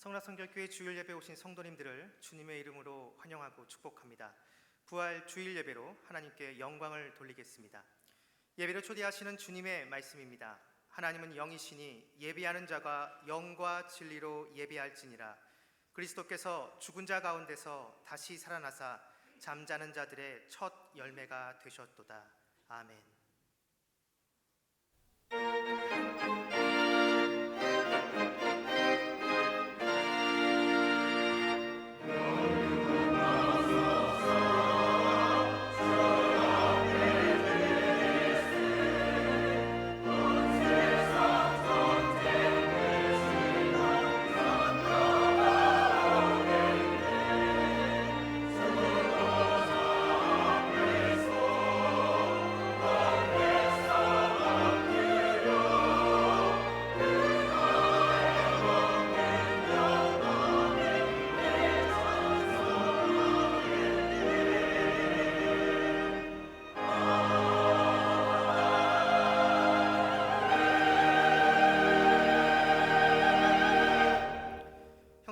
성락성결교회 주일 예배 오신 성도님들을 주님의 이름으로 환영하고 축복합니다. 부활 주일 예배로 하나님께 영광을 돌리겠습니다. 예배로 초대하시는 주님의 말씀입니다. 하나님은 영이시니 예배하는 자가 영과 진리로 예배할지니라. 그리스도께서 죽은 자 가운데서 다시 살아나사 잠자는 자들의 첫 열매가 되셨도다. 아멘.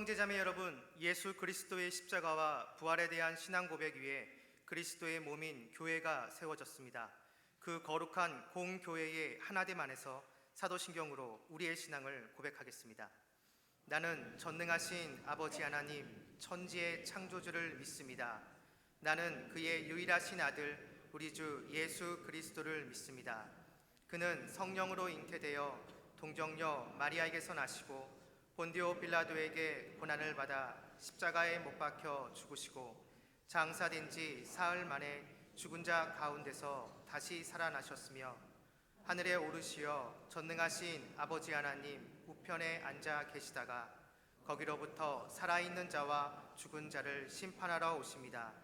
형제자매 여러분, 예수 그리스도의 십자가와 부활에 대한 신앙 고백 위에 그리스도의 몸인 교회가 세워졌습니다. 그 거룩한 공교회의 하나됨 안에서 사도신경으로 우리의 신앙을 고백하겠습니다. 나는 전능하신 아버지 하나님 천지의 창조주를 믿습니다. 나는 그의 유일하신 아들 우리 주 예수 그리스도를 믿습니다. 그는 성령으로 잉태되어 동정녀 마리아에게서 나시고 본디오 빌라도에게 고난을 받아 십자가에 못 박혀 죽으시고 장사된 지 사흘 만에 죽은 자 가운데서 다시 살아나셨으며 하늘에 오르시어 전능하신 아버지 하나님 우편에 앉아 계시다가 거기로부터 살아있는 자와 죽은 자를 심판하러 오십니다.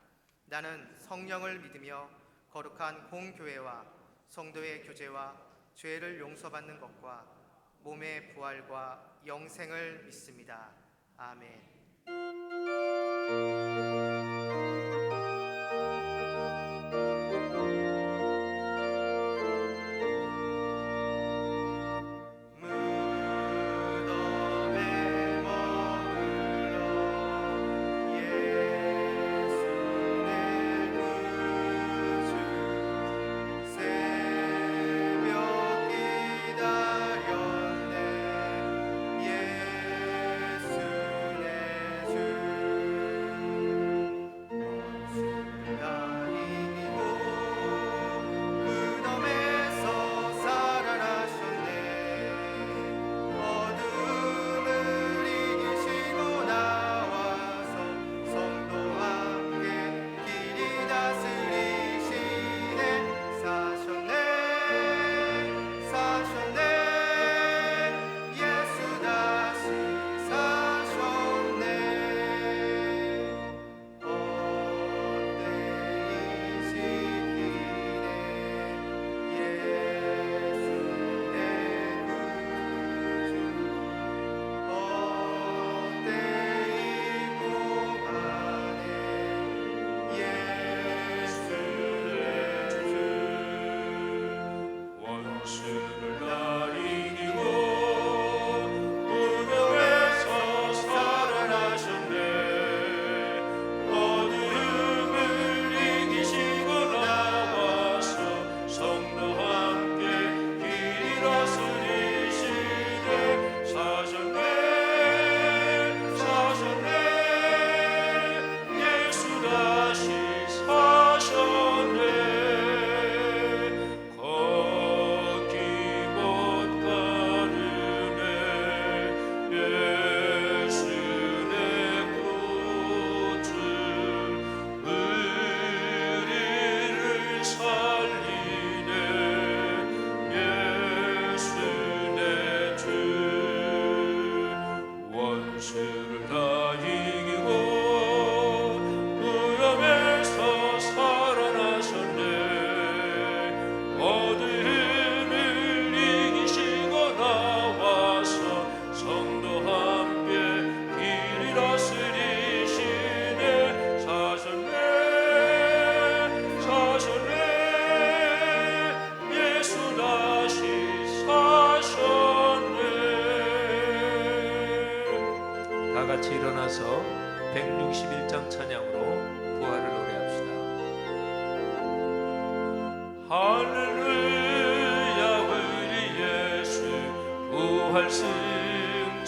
나는 성령을 믿으며 거룩한 공교회와 성도의 교제와 죄를 용서받는 것과 몸의 부활과 영생을 믿습니다. 아멘.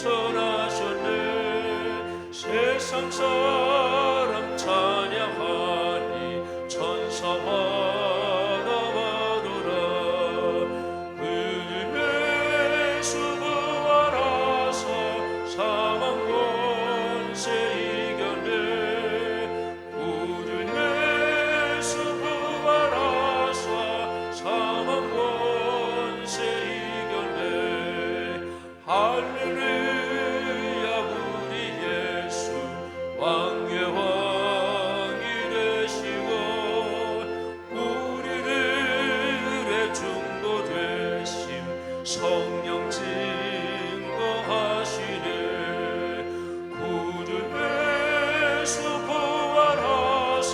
승천하셨네. 세상 사람 찬양하니 천사마다 와도라. 그 예수 부활하사 사망 권세 이겨내. 구주 예수 부활하사 사망 권세 이겨내. 할렐루야. 우리 예수 왕의 왕이 되시고 우리를 애중도 되심 성령 증거하시네. 구주 예수 부활하사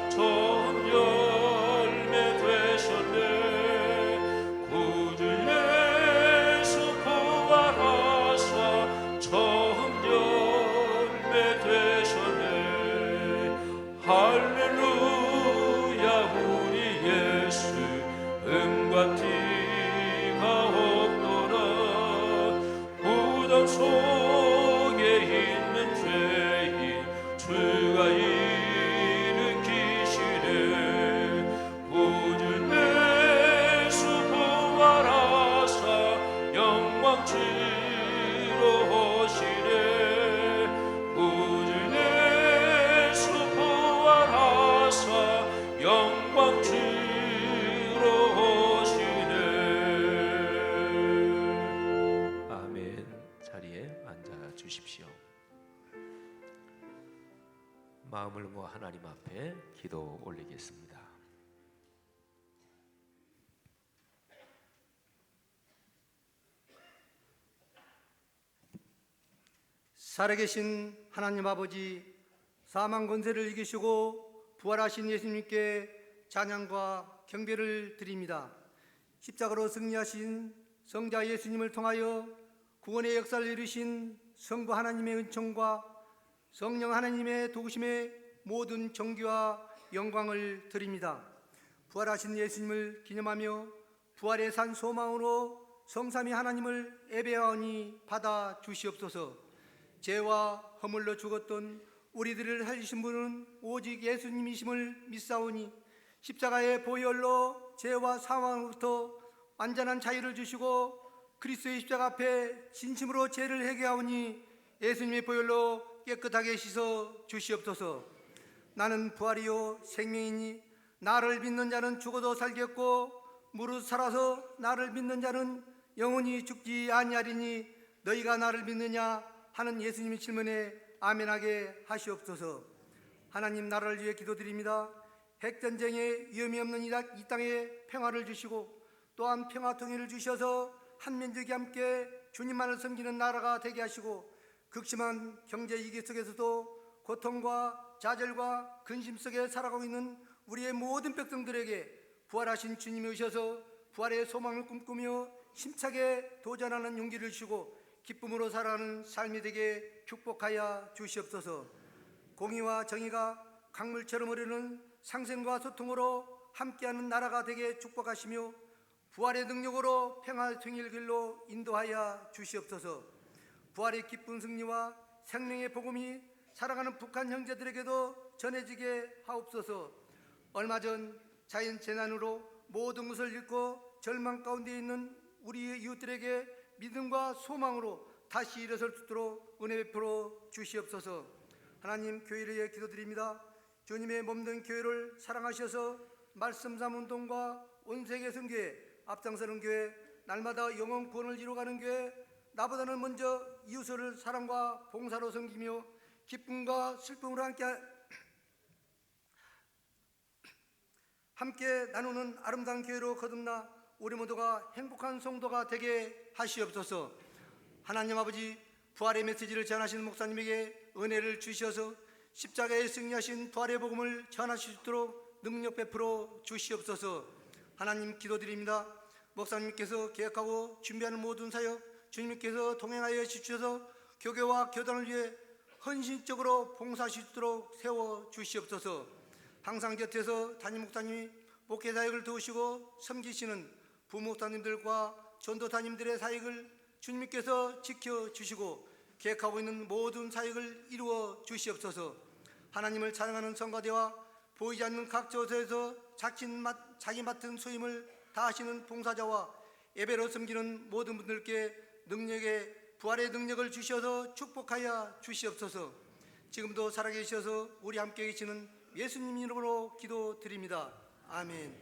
처음 열매 되셨네. 구주 예수 부활하사 처음 열매 되셨네. 할렐루야. 우리 예수 음과 티가 없노라. 무덤 속에 있는 죄인 주가 일으키시네. 구주 예수 부활하사 영광 주로 오시네. 구주 예수 부활하사 영광 주로 오시네. 아멘. 자리에 앉아 주십시오. 마음을 모아 하나님 앞에 기도 올리겠습니다. 살아계신 하나님 아버지, 사망 권세를 이기시고 부활하신 예수님께 찬양과 경배를 드립니다. 십자가로 승리하신 성자 예수님을 통하여 구원의 역사를 이루신 성부 하나님의 은총과 성령 하나님의 도우심에 모든 존귀와 영광을 드립니다. 부활하신 예수님을 기념하며 부활의 산 소망으로 성삼위 하나님을 예배하오니 받아 주시옵소서. 죄와 허물로 죽었던 우리들을 살리신 분은 오직 예수님이심을 믿사오니 십자가의 보혈로 죄와 사망으로부터 완전한 자유를 주시고 그리스도의 십자가 앞에 진심으로 죄를 회개하오니 예수님의 보혈로 깨끗하게 씻어 주시옵소서. 나는 부활이요 생명이니 나를 믿는 자는 죽어도 살겠고 무릇 살아서 나를 믿는 자는 영원히 죽지 아니하리니 너희가 나를 믿느냐 하는 예수님의 질문에 아멘하게 하시옵소서. 하나님, 나라를 위해 기도드립니다. 핵전쟁에 위험이 없는 이 땅에 평화를 주시고 또한 평화 통일을 주셔서 한 민족이 함께 주님만을 섬기는 나라가 되게 하시고 극심한 경제 위기 속에서도 고통과 좌절과 근심 속에 살아가고 있는 우리의 모든 백성들에게 부활하신 주님이 오셔서 부활의 소망을 꿈꾸며 힘차게 도전하는 용기를 주시고 기쁨으로 살아가는 삶이 되게 축복하여 주시옵소서. 공의와 정의가 강물처럼 흐르는 상생과 소통으로 함께하는 나라가 되게 축복하시며 부활의 능력으로 평화 통일 길로 인도하여 주시옵소서. 부활의 기쁜 승리와 생명의 복음이 살아가는 북한 형제들에게도 전해지게 하옵소서. 얼마 전 자연 재난으로 모든 것을 잃고 절망 가운데 있는 우리 이웃들에게 믿음과 소망으로 다시 일어설 수 있도록 은혜 베풀어 주시옵소서. 하나님, 교회를 위해 기도드립니다. 주님의 몸된 교회를 사랑하셔서 말씀 삼운동과 온 세계 선교회 앞장서는 교회, 날마다 영혼 구원을 이루어가는 교회, 나보다는 먼저 이웃을 사랑과 봉사로 섬기며 기쁨과 슬픔으로 함께 나누는 아름다운 교회로 거듭나 우리 모두가 행복한 성도가 되게 하시옵소서. 하나님 아버지, 부활의 메시지를 전하시는 목사님에게 은혜를 주셔서 십자가에 승리하신 부활의 복음을 전하실 수 있도록 능력 베풀어 주시옵소서. 하나님, 기도드립니다. 목사님께서 계획하고 준비하는 모든 사역 주님께서 동행하여 주셔서 교계와 교단을 위해 헌신적으로 봉사할 수 있도록 세워 주시옵소서. 항상 곁에서 담임 목사님이 목회 사역을 도우시고 섬기시는 부목사님들과 전도사님들의 사역을 주님께서 지켜주시고 계획하고 있는 모든 사역을 이루어 주시옵소서. 하나님을 찬양하는 성가대와 보이지 않는 각 저서에서 자기 맡은 소임을 다하시는 봉사자와 예배로 섬기는 모든 분들께 부활의 능력을 주셔서 축복하여 주시옵소서. 지금도 살아계셔서 우리 함께 계시는 예수님 이름으로 기도드립니다. 아멘.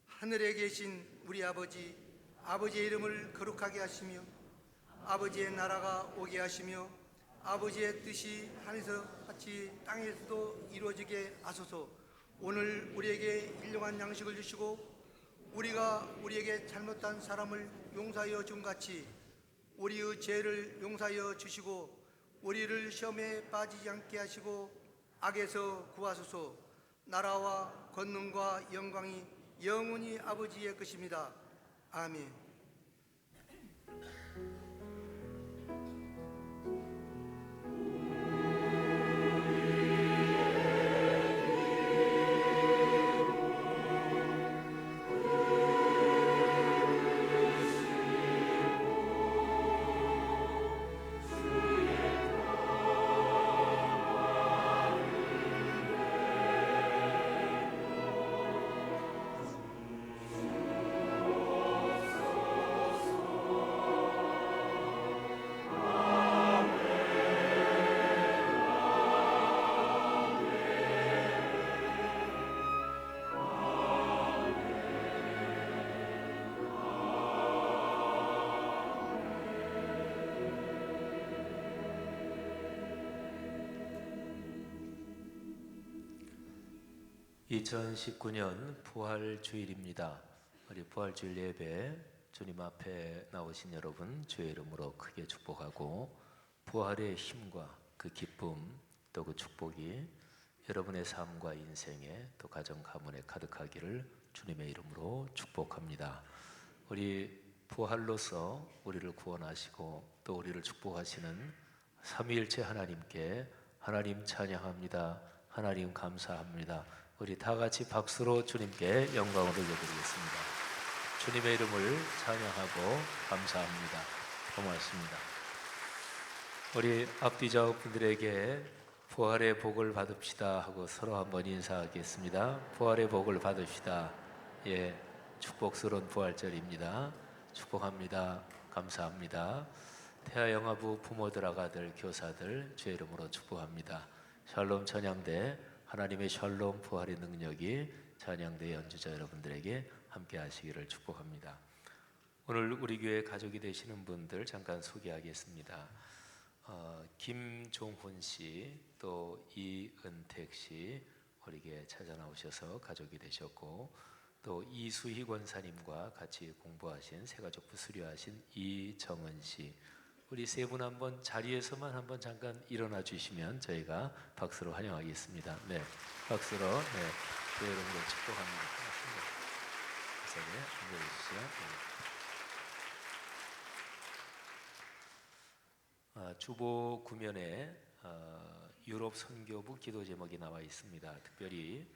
하늘에 계신 우리 아버지, 아버지의 이름을 거룩하게 하시며 아버지의 나라가 오게 하시며 아버지의 뜻이 하늘에서 같이 땅에서도 이루어지게 하소서. 오늘 우리에게 일용할 양식을 주시고 우리가 우리에게 잘못한 사람을 용서하여 준 같이 우리의 죄를 용서하여 주시고 우리를 시험에 빠지지 않게 하시고 악에서 구하소서. 나라와 권능과 영광이 영원히 아버지의 것입니다. 아멘. (2019년) 부활주일입니다. 우리 부활주일 예배 주님 앞에 나오신 여러분 주의 이름으로 크게 축복하고 부활의 힘과 그 기쁨 또 그 축복이 여러분의 삶과 인생에 또 가정 가문에 가득하기를 주님의 이름으로 축복합니다. 우리 부활로서 우리를 구원하시고 또 우리를 축복하시는 삼위일체 하나님께 하나님 찬양합니다. 하나님 감사합니다. 우리 다 같이 박수로 주님께 영광을 올려드리겠습니다. 주님의 이름을 찬양하고 감사합니다. 고맙습니다. 우리 앞뒤좌우 분들에게 부활의 복을 받읍시다 하고 서로 한번 인사하겠습니다. 부활의 복을 받읍시다. 예, 축복스러운 부활절입니다. 축복합니다. 감사합니다. 태아영아부 부모들, 아가들, 교사들 주의 이름으로 축복합니다. 샬롬 찬양대 하나님의 샬롬 부활의 능력이 찬양대 연주자 여러분들에게 함께 하시기를 축복합니다. 오늘 우리 교회 가족이 되시는 분들 잠깐 소개하겠습니다. 김종훈 씨, 또 이은택 씨 우리에게 찾아 나오셔서 가족이 되셨고, 또 이수희 권사님과 같이 공부하신 새가족부 수료하신 이정은 씨, 우리 세 분 한번 자리에서만 한번 잠깐 일어나 주시면 저희가 박수로 환영하겠습니다. 네, 박수로 네, 여러분들 축복합니다. 네, 앉아주시죠. 네. 주보 구면에 유럽 선교부 기도 제목이 나와 있습니다. 특별히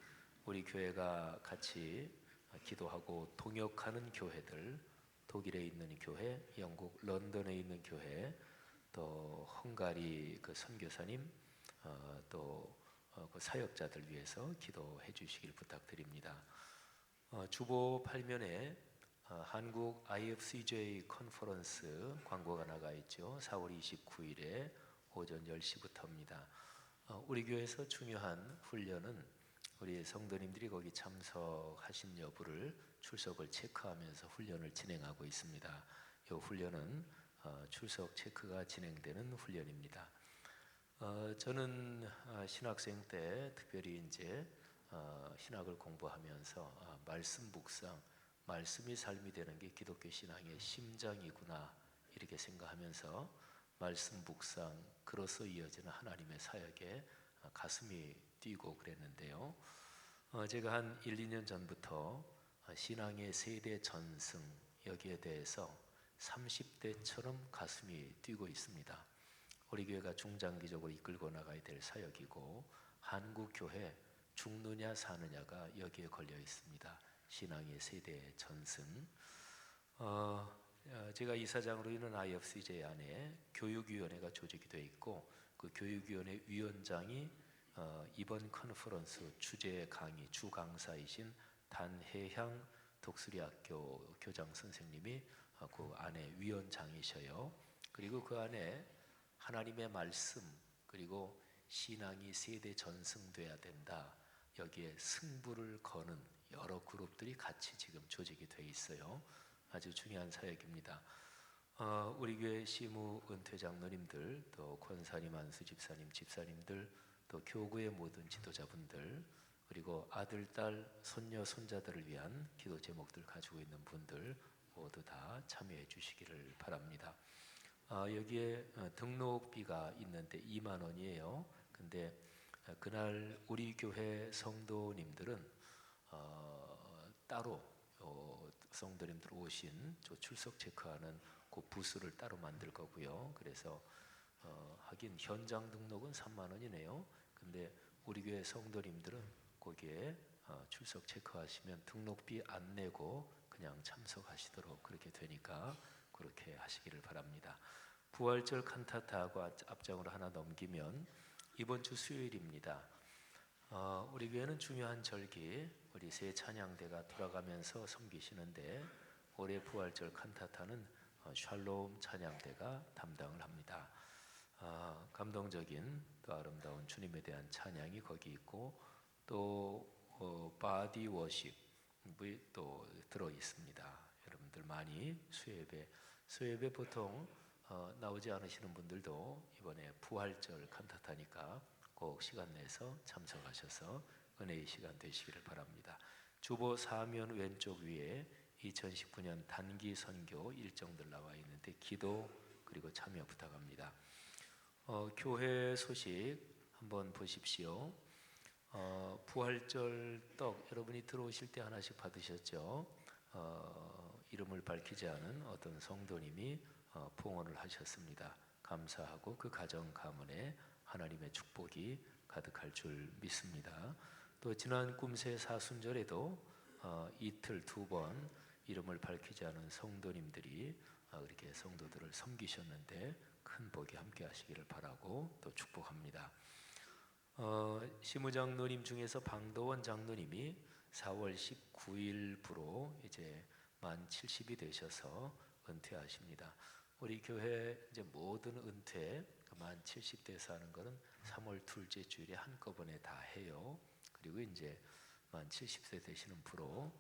우리 교회가 같이 기도하고 동역하는 교회들, 독일에 있는 교회, 영국 런던에 있는 교회, 또 헝가리 그 선교사님, 또 그 사역자들 위해서 기도해 주시길 부탁드립니다. 주보 8면에 한국 IFCJ 컨퍼런스 광고가 나가 있죠. 4월 29일에 오전 10시부터입니다. 우리 교회에서 중요한 훈련은 우리 성도님들이 거기 참석하신 여부를 출석을 체크하면서 훈련을 진행하고 있습니다. 이 훈련은 출석 체크가 진행되는 훈련입니다. 저는 신학생 때 특별히 이제 신학을 공부하면서 말씀 묵상, 말씀이 삶이 되는 게 기독교 신앙의 심장이구나 이렇게 생각하면서 말씀 묵상, 그로서 이어지는 하나님의 사역에 가슴이 뛰고 그랬는데요. 제가 한 1, 2년 전부터 신앙의 세대 전승 여기에 대해서 30대처럼 가슴이 뛰고 있습니다. 우리 교회가 중장기적으로 이끌고 나가야 될 사역이고 한국 교회 죽느냐 사느냐가 여기에 걸려 있습니다. 신앙의 세대 전승. 제가 이사장으로 있는 IFCJ 안에 교육위원회가 조직이 되어 있고 그 교육위원회 위원장이 이번 컨퍼런스 주제 강의 주 강사이신 단해향 독수리학교 교장 선생님이 그 안에 위원장이셔요. 그리고 그 안에 하나님의 말씀 그리고 신앙이 세대 전승돼야 된다. 여기에 승부를 거는 여러 그룹들이 같이 지금 조직이 돼 있어요. 아주 중요한 사역입니다. 우리 교회 시무 은퇴 장로님들, 또 권사님, 안수 집사님, 집사님들, 또 교구의 모든 지도자분들, 그리고 아들, 딸, 손녀, 손자들을 위한 기도 제목들 가지고 있는 분들 모두 다 참여해 주시기를 바랍니다. 여기에 등록비가 있는데 2만 원이에요. 근데 그날 우리 교회 성도님들은 따로 성도님들 오신 저 출석 체크하는 그 부스를 따로 만들 거고요. 그래서 하긴 현장 등록은 3만 원이네요. 근데 우리 교회 성도님들은 거기에 출석 체크하시면 등록비 안 내고 그냥 참석하시도록 그렇게 되니까 그렇게 하시기를 바랍니다. 부활절 칸타타하고 앞장으로 하나 넘기면 이번 주 수요일입니다. 우리 교회는 중요한 절기 우리 새 찬양대가 돌아가면서 섬기시는데 올해 부활절 칸타타는 샬롬 찬양대가 담당을 합니다. 감동적인 또 아름다운 주님에 대한 찬양이 거기 있고 또 바디 워십이 또 들어 있습니다. 여러분들 많이 수요예배 보통 나오지 않으시는 분들도 이번에 부활절 칸타타니까 꼭 시간 내서 참석하셔서 은혜의 시간 되시기를 바랍니다. 주보 사면 왼쪽 위에 2019년 단기 선교 일정들 나와 있는데 기도 그리고 참여 부탁합니다. 교회 소식 한번 보십시오. 부활절 떡 여러분이 들어오실 때 하나씩 받으셨죠? 이름을 밝히지 않은 어떤 성도님이 봉헌을 하셨습니다. 감사하고 그 가정 가문에 하나님의 축복이 가득할 줄 믿습니다. 또 지난 꿈새 사순절에도 이틀 2번 이름을 밝히지 않은 성도님들이 그렇게 성도들을 섬기셨는데 큰 복이 함께 하시기를 바라고 또 축복합니다. 시무장로님 중에서 방도원 장로님이 4월 19일부로 이제 만 70이 되셔서 은퇴하십니다. 우리 교회 이제 모든 은퇴 만 70대에서 하는 거는 3월 둘째 주일에 한꺼번에 다 해요. 그리고 이제 만 70세 되시는 프로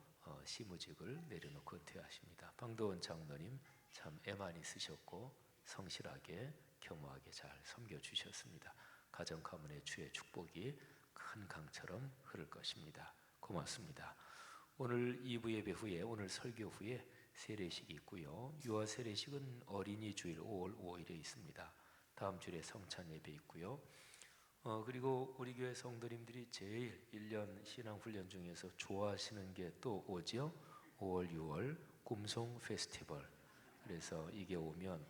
시무직을 내려놓고 은퇴하십니다. 방도원 장로님 참 애 많이 쓰셨고 성실하게 겸허하게 잘 섬겨주셨습니다. 가정 가문의 주의 축복이 큰 강처럼 흐를 것입니다. 고맙습니다. 오늘 2부 예배 후에 오늘 설교 후에 세례식이 있고요. 유아 세례식은 어린이 주일 5월 5일에 있습니다. 다음 주에 성찬 예배 있고요. 그리고 우리 교회 성도님들이 제일 1년 신앙훈련 중에서 좋아하시는 게 또 오지요. 5월 6월 꿈송 페스티벌. 그래서 이게 오면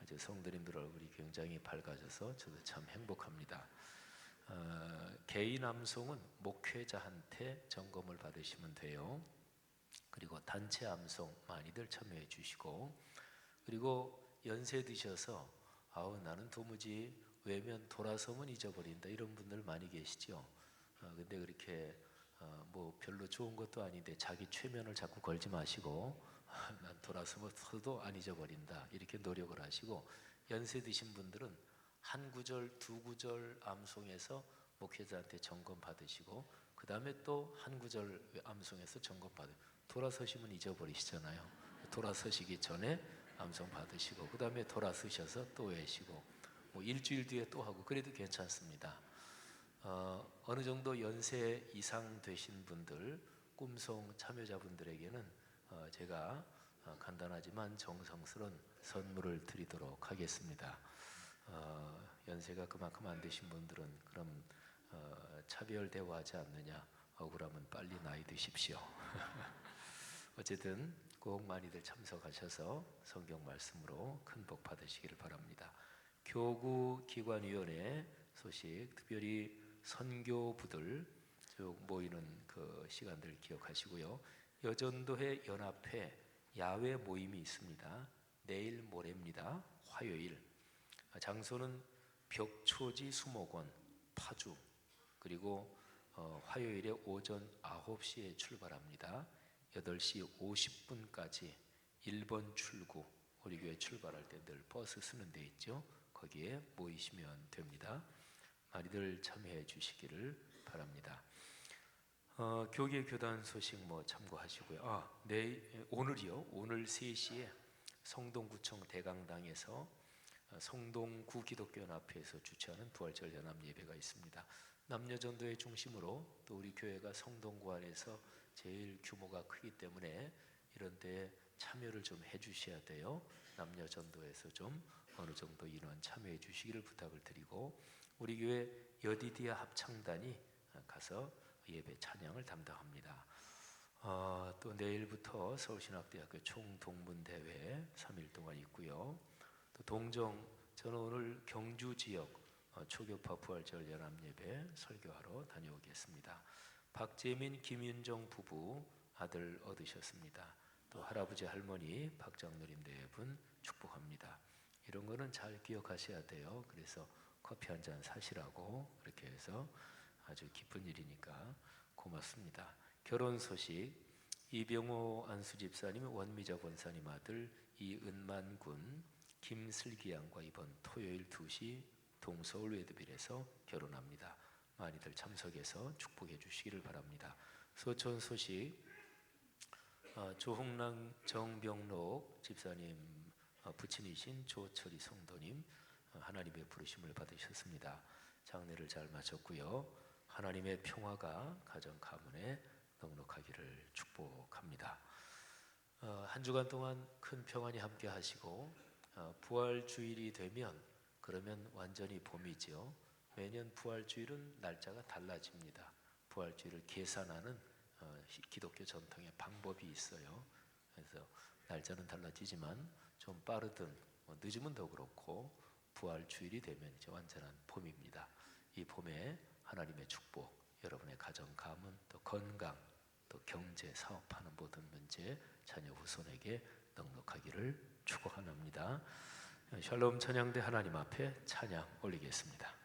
아주 성도님들 얼굴이 굉장히 밝아져서 저도 참 행복합니다. 개인 암송은 목회자한테 점검을 받으시면 돼요. 그리고 단체 암송 많이들 참여해 주시고, 그리고 연세 드셔서 나는 도무지 외면 돌아서면 잊어버린다 이런 분들 많이 계시죠. 근데 그렇게 뭐 별로 좋은 것도 아닌데 자기 최면을 자꾸 걸지 마시고 난 돌아서도 안 잊어버린다 이렇게 노력을 하시고, 연세 드신 분들은 한 구절 두 구절 암송해서 목회자한테 점검 받으시고 그 다음에 또 한 구절 암송해서 점검 받으. 돌아서시면 잊어버리시잖아요. 돌아서시기 전에 암송 받으시고 그 다음에 돌아서셔서 또 외시고 뭐 일주일 뒤에 또 하고 그래도 괜찮습니다. 어느 정도 연세 이상 되신 분들 꿈송 참여자분들에게는 제가 간단하지만 정성스러운 선물을 드리도록 하겠습니다. 연세가 그만큼 안 되신 분들은 그럼 차별 대우하지 않느냐, 억울하면 빨리 나이 드십시오. 어쨌든 꼭 많이들 참석하셔서 성경 말씀으로 큰 복 받으시기를 바랍니다. 교구기관위원회 소식, 특별히 선교부들 쭉 모이는 그 시간들 기억하시고요. 여전도회 연합회 야외 모임이 있습니다. 내일 모레입니다. 화요일. 장소는 벽초지 수목원 파주. 그리고 화요일에 오전 9시에 출발합니다. 8시 50분까지 1번 출구, 우리 교회 출발할 때 늘 버스 쓰는 데 있죠. 거기에 모이시면 됩니다. 많이들 참여해 주시기를 바랍니다. 교계 교단 소식 참고하시고요. 오늘이요. 오늘 3시에 성동구청 대강당에서 성동구 기독교연합회에서 주최하는 부활절 연합 예배가 있습니다. 남녀전도회 중심으로 또 우리 교회가 성동구 안에서 제일 규모가 크기 때문에 이런 데 참여를 좀 해주셔야 돼요. 남녀전도에서 좀 어느 정도 인원 참여해 주시기를 부탁을 드리고, 우리 교회 여디디아 합창단이 가서 예배 찬양을 담당합니다. 또 내일부터 서울신학대학교 총동문대회 3일 동안 있고요. 또 저는 오늘 경주 지역 초교파 부활절 연합예배 설교하러 다녀오겠습니다. 박재민, 김윤정 부부 아들 얻으셨습니다. 또 할아버지, 할머니, 박장누림 네 분 축복합니다. 이런 거는 잘 기억하셔야 돼요. 그래서 커피 한 잔 사시라고 그렇게 해서 아주 기쁜 일이니까 고맙습니다. 결혼 소식, 이병호 안수집사님, 원미자 권사님 아들 이은만 군, 김슬기 양과 이번 토요일 2시 동서울 웨드빌에서 결혼합니다. 많이들 참석해서 축복해 주시기를 바랍니다. 소천 소식, 조홍랑 정병록 집사님 부친이신 조철희 성도님 하나님의 부르심을 받으셨습니다. 장례를 잘 마쳤고요. 하나님의 평화가 가정 가문에 넉넉하기를 축복합니다. 한 주간 동안 큰 평안이 함께 하시고, 부활주일이 되면 그러면 완전히 봄이죠. 매년 부활주일은 날짜가 달라집니다. 부활주일을 계산하는 기독교 전통의 방법이 있어요. 그래서 날짜는 달라지지만 좀 빠르든 늦으면 더 그렇고 부활주일이 되면 이제 완전한 봄입니다. 이 봄에 하나님의 축복, 여러분의 가정 가문, 또 건강, 또 경제, 사업하는 모든 문제 자녀 후손에게 넉넉하기를 축원합니다. 샬롬 찬양대 하나님 앞에 찬양 올리겠습니다.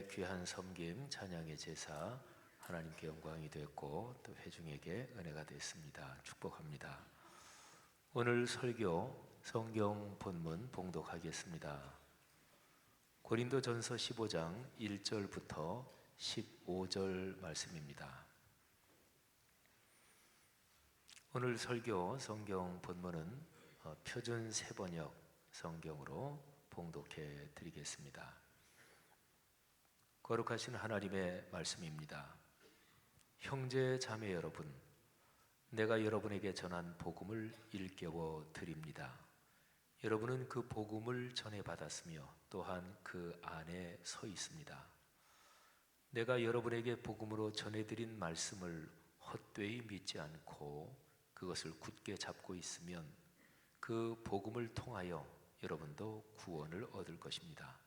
여러분의 귀한 섬김, 찬양의 제사 하나님께 영광이 됐고 또 회중에게 은혜가 됐습니다. 축복합니다. 오늘 설교 성경 본문 봉독하겠습니다. 고린도전서 15장 1절부터 15절 말씀입니다. 오늘 설교 성경 본문은 표준 세번역 성경으로 봉독해 드리겠습니다. 거룩하신 하나님의 말씀입니다. 형제 자매 여러분, 내가 여러분에게 전한 복음을 일깨워 드립니다. 여러분은 그 복음을 전해받았으며 또한 그 안에 서 있습니다. 내가 여러분에게 복음으로 전해드린 말씀을 헛되이 믿지 않고 그것을 굳게 잡고 있으면 그 복음을 통하여 여러분도 구원을 얻을 것입니다.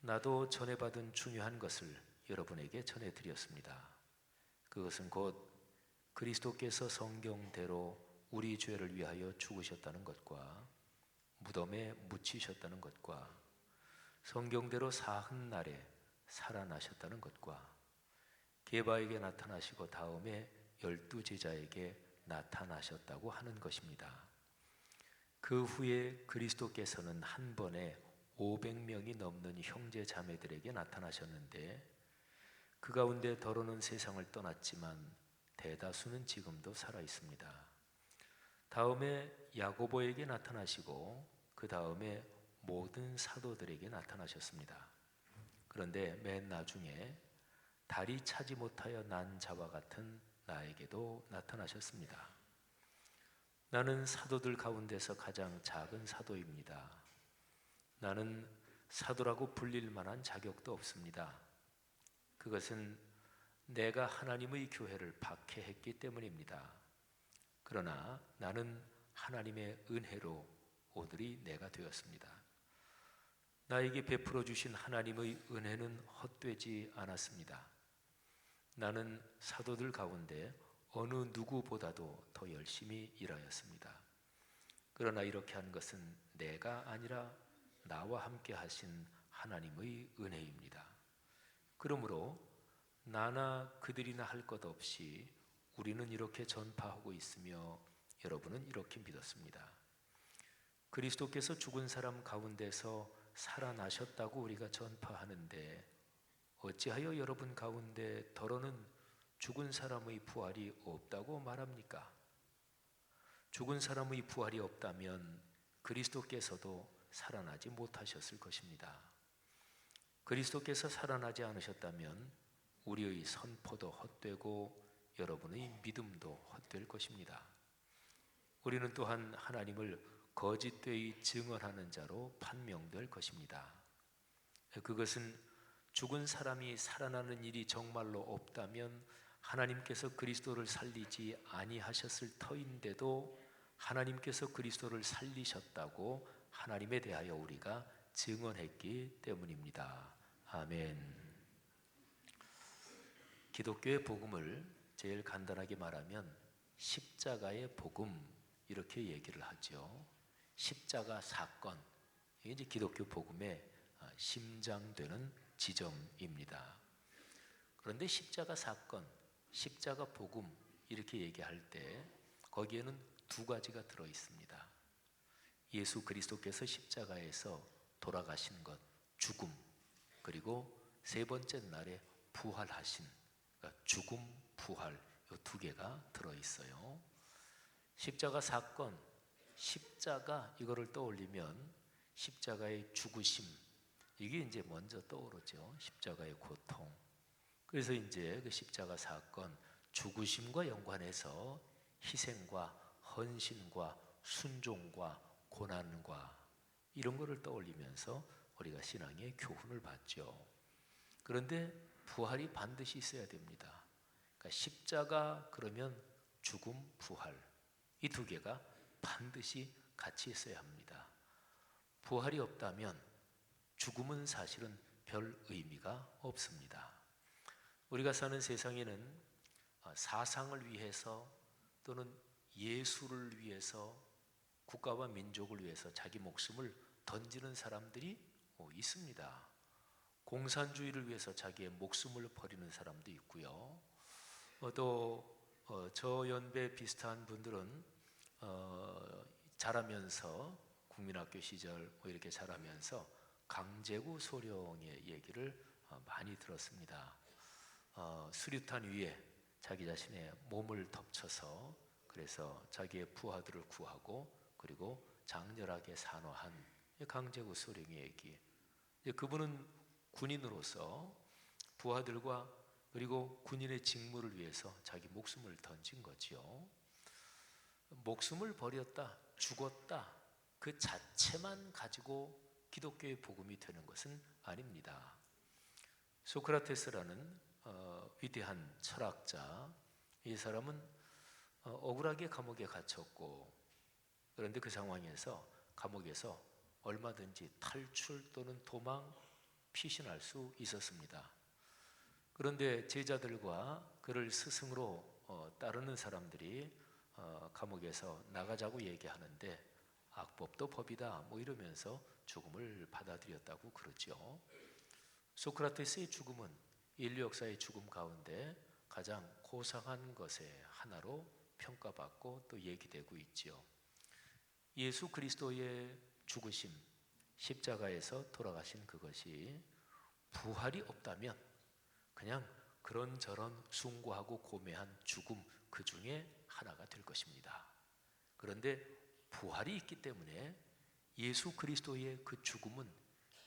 나도 전해받은 중요한 것을 여러분에게 전해드렸습니다. 그것은 곧 그리스도께서 성경대로 우리 죄를 위하여 죽으셨다는 것과 무덤에 묻히셨다는 것과 성경대로 사흔날에 살아나셨다는 것과 게바에게 나타나시고 다음에 12 제자에게 나타나셨다고 하는 것입니다. 그 후에 그리스도께서는 한 번에 500명이 넘는 형제 자매들에게 나타나셨는데 그 가운데 더러는 세상을 떠났지만 대다수는 지금도 살아 있습니다. 다음에 야고보에게 나타나시고 그 다음에 모든 사도들에게 나타나셨습니다. 그런데 맨 나중에 다리 차지 못하여 난 자와 같은 나에게도 나타나셨습니다. 나는 사도들 가운데서 가장 작은 사도입니다. 나는 사도라고 불릴 만한 자격도 없습니다. 그것은 내가 하나님의 교회를 박해했기 때문입니다. 그러나 나는 하나님의 은혜로 오늘이 내가 되었습니다. 나에게 베풀어 주신 하나님의 은혜는 헛되지 않았습니다. 나는 사도들 가운데 어느 누구보다도 더 열심히 일하였습니다. 그러나 이렇게 한 것은 내가 아니라 나와 함께 하신 하나님의 은혜입니다. 그러므로 나나 그들이나 할 것 없이 우리는 이렇게 전파하고 있으며 여러분은 이렇게 믿었습니다. 그리스도께서 죽은 사람 가운데서 살아나셨다고 우리가 전파하는데 어찌하여 여러분 가운데 더러는 죽은 사람의 부활이 없다고 말합니까? 죽은 사람의 부활이 없다면 그리스도께서도 살아나지 못하셨을 것입니다. 그리스도께서 살아나지 않으셨다면 우리의 선포도 헛되고 여러분의 믿음도 헛될 것입니다. 우리는 또한 하나님을 거짓되이 증언하는 자로 판명될 것입니다. 그것은 죽은 사람이 살아나는 일이 정말로 없다면 하나님께서 그리스도를 살리지 아니하셨을 터인데도 하나님께서 그리스도를 살리셨다고 하나님에 대하여 우리가 증언했기 때문입니다. 아멘. 기독교의 복음을 제일 간단하게 말하면 십자가의 복음 이렇게 얘기를 하죠. 십자가 사건, 이게 이제 기독교 복음의 심장되는 지점입니다. 그런데 십자가 사건, 십자가 복음 이렇게 얘기할 때 거기에는 두 가지가 들어 있습니다. 예수 그리스도께서 십자가에서 돌아가신 것, 죽음, 그리고 세 번째 날에 부활하신, 그러니까 죽음, 부활, 이 두 개가 들어 있어요. 십자가 사건, 십자가 이거를 떠올리면 십자가의 죽으심, 이게 이제 먼저 떠오르죠. 십자가의 고통. 그래서 이제 그 십자가 사건, 죽으심과 연관해서 희생과 헌신과 순종과 고난과 이런 거를 떠올리면서 우리가 신앙의 교훈을 받죠. 그런데 부활이 반드시 있어야 됩니다. 그러니까 십자가 그러면 죽음, 부활 이 두 개가 반드시 같이 있어야 합니다. 부활이 없다면 죽음은 사실은 별 의미가 없습니다. 우리가 사는 세상에는 사상을 위해서 또는 예수를 위해서 국가와 민족을 위해서 자기 목숨을 던지는 사람들이 있습니다. 공산주의를 위해서 자기의 목숨을 버리는 사람도 있고요. 또 저 연배 비슷한 분들은 자라면서 국민학교 시절 뭐 이렇게 자라면서 강제구 소령의 얘기를 많이 들었습니다. 수류탄 위에 자기 자신의 몸을 덮쳐서 그래서 자기의 부하들을 구하고 그리고 장렬하게 산화한 강제구 소령의 얘기. 그분은 군인으로서 부하들과 그리고 군인의 직무를 위해서 자기 목숨을 던진 거지요. 목숨을 버렸다, 죽었다 그 자체만 가지고 기독교의 복음이 되는 것은 아닙니다. 소크라테스라는 위대한 철학자, 이 사람은 억울하게 감옥에 갇혔고 그런데 그 상황에서 감옥에서 얼마든지 탈출 또는 도망, 피신할 수 있었습니다. 그런데 제자들과 그를 스승으로 따르는 사람들이 감옥에서 나가자고 얘기하는데 악법도 법이다 뭐 이러면서 죽음을 받아들였다고 그러죠. 소크라테스의 죽음은 인류 역사의 죽음 가운데 가장 고상한 것의 하나로 평가받고 또 얘기되고 있지요. 예수 그리스도의 죽으심, 십자가에서 돌아가신 그것이 부활이 없다면 그냥 그런저런 숭고하고 고매한 죽음 그 중에 하나가 될 것입니다. 그런데 부활이 있기 때문에 예수 그리스도의 그 죽음은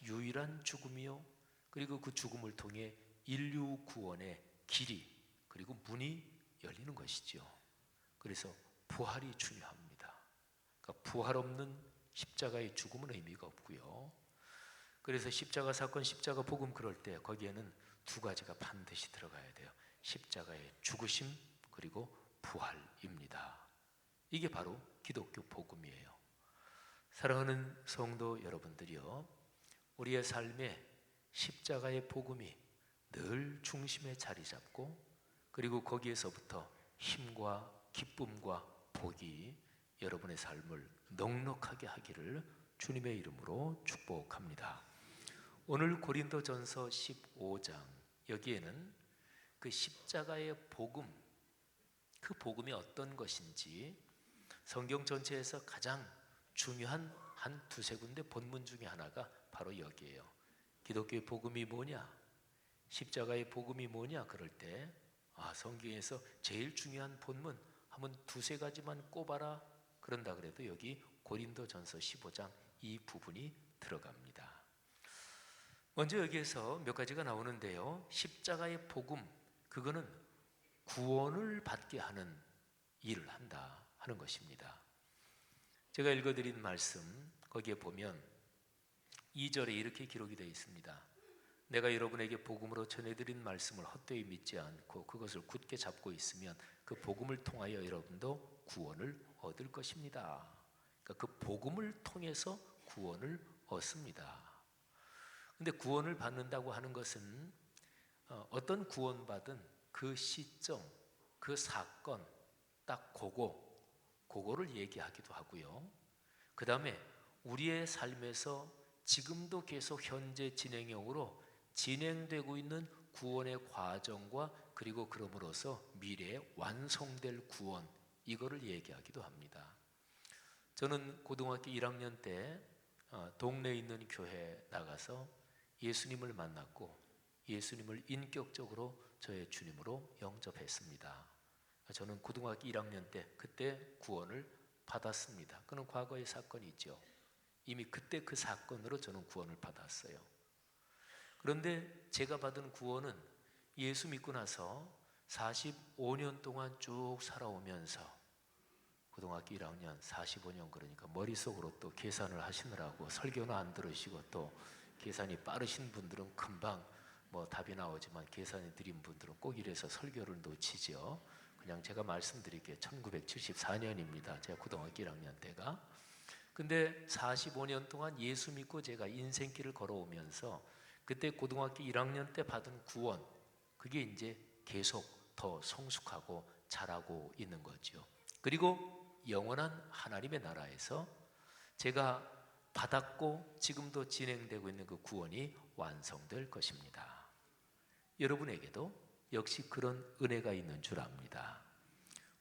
유일한 죽음이요 그리고 그 죽음을 통해 인류 구원의 길이 그리고 문이 열리는 것이죠. 그래서 부활이 중요합니다. 그러니까 부활 없는 십자가의 죽음은 의미가 없고요. 그래서 십자가 사건, 십자가 복음 그럴 때 거기에는 두 가지가 반드시 들어가야 돼요. 십자가의 죽으심 그리고 부활입니다. 이게 바로 기독교 복음이에요. 사랑하는 성도 여러분들이요, 우리의 삶에 십자가의 복음이 늘 중심에 자리 잡고 그리고 거기에서부터 힘과 기쁨과 복이 여러분의 삶을 넉넉하게 하기를 주님의 이름으로 축복합니다. 오늘 고린도전서 15장 여기에는 그 십자가의 복음, 그 복음이 어떤 것인지 성경 전체에서 가장 중요한 한 두세 군데 본문 중에 하나가 바로 여기에요. 기독교의 복음이 뭐냐? 십자가의 복음이 뭐냐? 그럴 때 성경에서 제일 중요한 본문 한번 두세 가지만 꼽아라 그런다 그래도 여기 고린도전서 15장 이 부분이 들어갑니다. 먼저 여기에서 몇 가지가 나오는데요. 십자가의 복음, 그거는 구원을 받게 하는 일을 한다 하는 것입니다. 제가 읽어드린 말씀 거기에 보면 2절에 이렇게 기록이 되어 있습니다. 내가 여러분에게 복음으로 전해드린 말씀을 헛되이 믿지 않고 그것을 굳게 잡고 있으면 그 복음을 통하여 여러분도 구원을 얻을 것입니다. 그러니까 그 복음을 통해서 구원을 얻습니다. 근데 구원을 받는다고 하는 것은 어떤 구원받은 그 시점, 그 사건 딱 그거를 얘기하기도 하고요. 그 다음에 우리의 삶에서 지금도 계속 현재 진행형으로 진행되고 있는 구원의 과정과 그리고 그럼으로써 미래에 완성될 구원, 이거를 얘기하기도 합니다. 저는 고등학교 1학년 때 동네에 있는 교회에 나가서 예수님을 만났고 예수님을 인격적으로 저의 주님으로 영접했습니다. 저는 고등학교 1학년 때 그때 구원을 받았습니다. 그는 과거의 사건이죠. 이미 그때 그 사건으로 저는 구원을 받았어요. 그런데 제가 받은 구원은 예수 믿고 나서 45년 동안 쭉 살아오면서 고등학교 1학년 45년 그러니까 머릿속으로 또 계산을 하시느라고 설교는 안 들으시고 또 계산이 빠르신 분들은 금방 뭐 답이 나오지만 계산이 느린 분들은 꼭 이래서 설교를 놓치죠. 그냥 제가 말씀드릴게요. 1974년입니다. 제가 고등학교 1학년 때가. 근데 45년 동안 예수 믿고 제가 인생길을 걸어오면서 그때 고등학교 1학년 때 받은 구원, 그게 이제 계속 더 성숙하고 자라고 있는 거죠. 그리고 영원한 하나님의 나라에서 제가 받았고 지금도 진행되고 있는 그 구원이 완성될 것입니다. 여러분에게도 역시 그런 은혜가 있는 줄 압니다.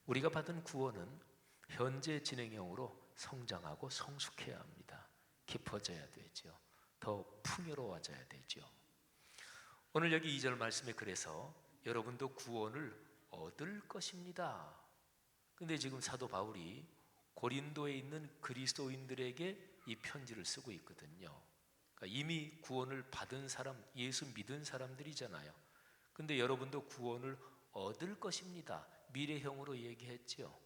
우리가 받은 구원은 현재 진행형으로 성장하고 성숙해야 합니다. 깊어져야 되죠. 더 풍요로워져야 되죠. 오늘 여기 2절 말씀에 그래서 여러분도 구원을 얻을 것입니다. 근데 지금 사도 바울이 고린도에 있는 그리스도인들에게 이 편지를 쓰고 있거든요. 그러니까 이미 구원을 받은 사람, 예수 믿은 사람들이잖아요. 근데 여러분도 구원을 얻을 것입니다. 미래형으로 얘기했죠.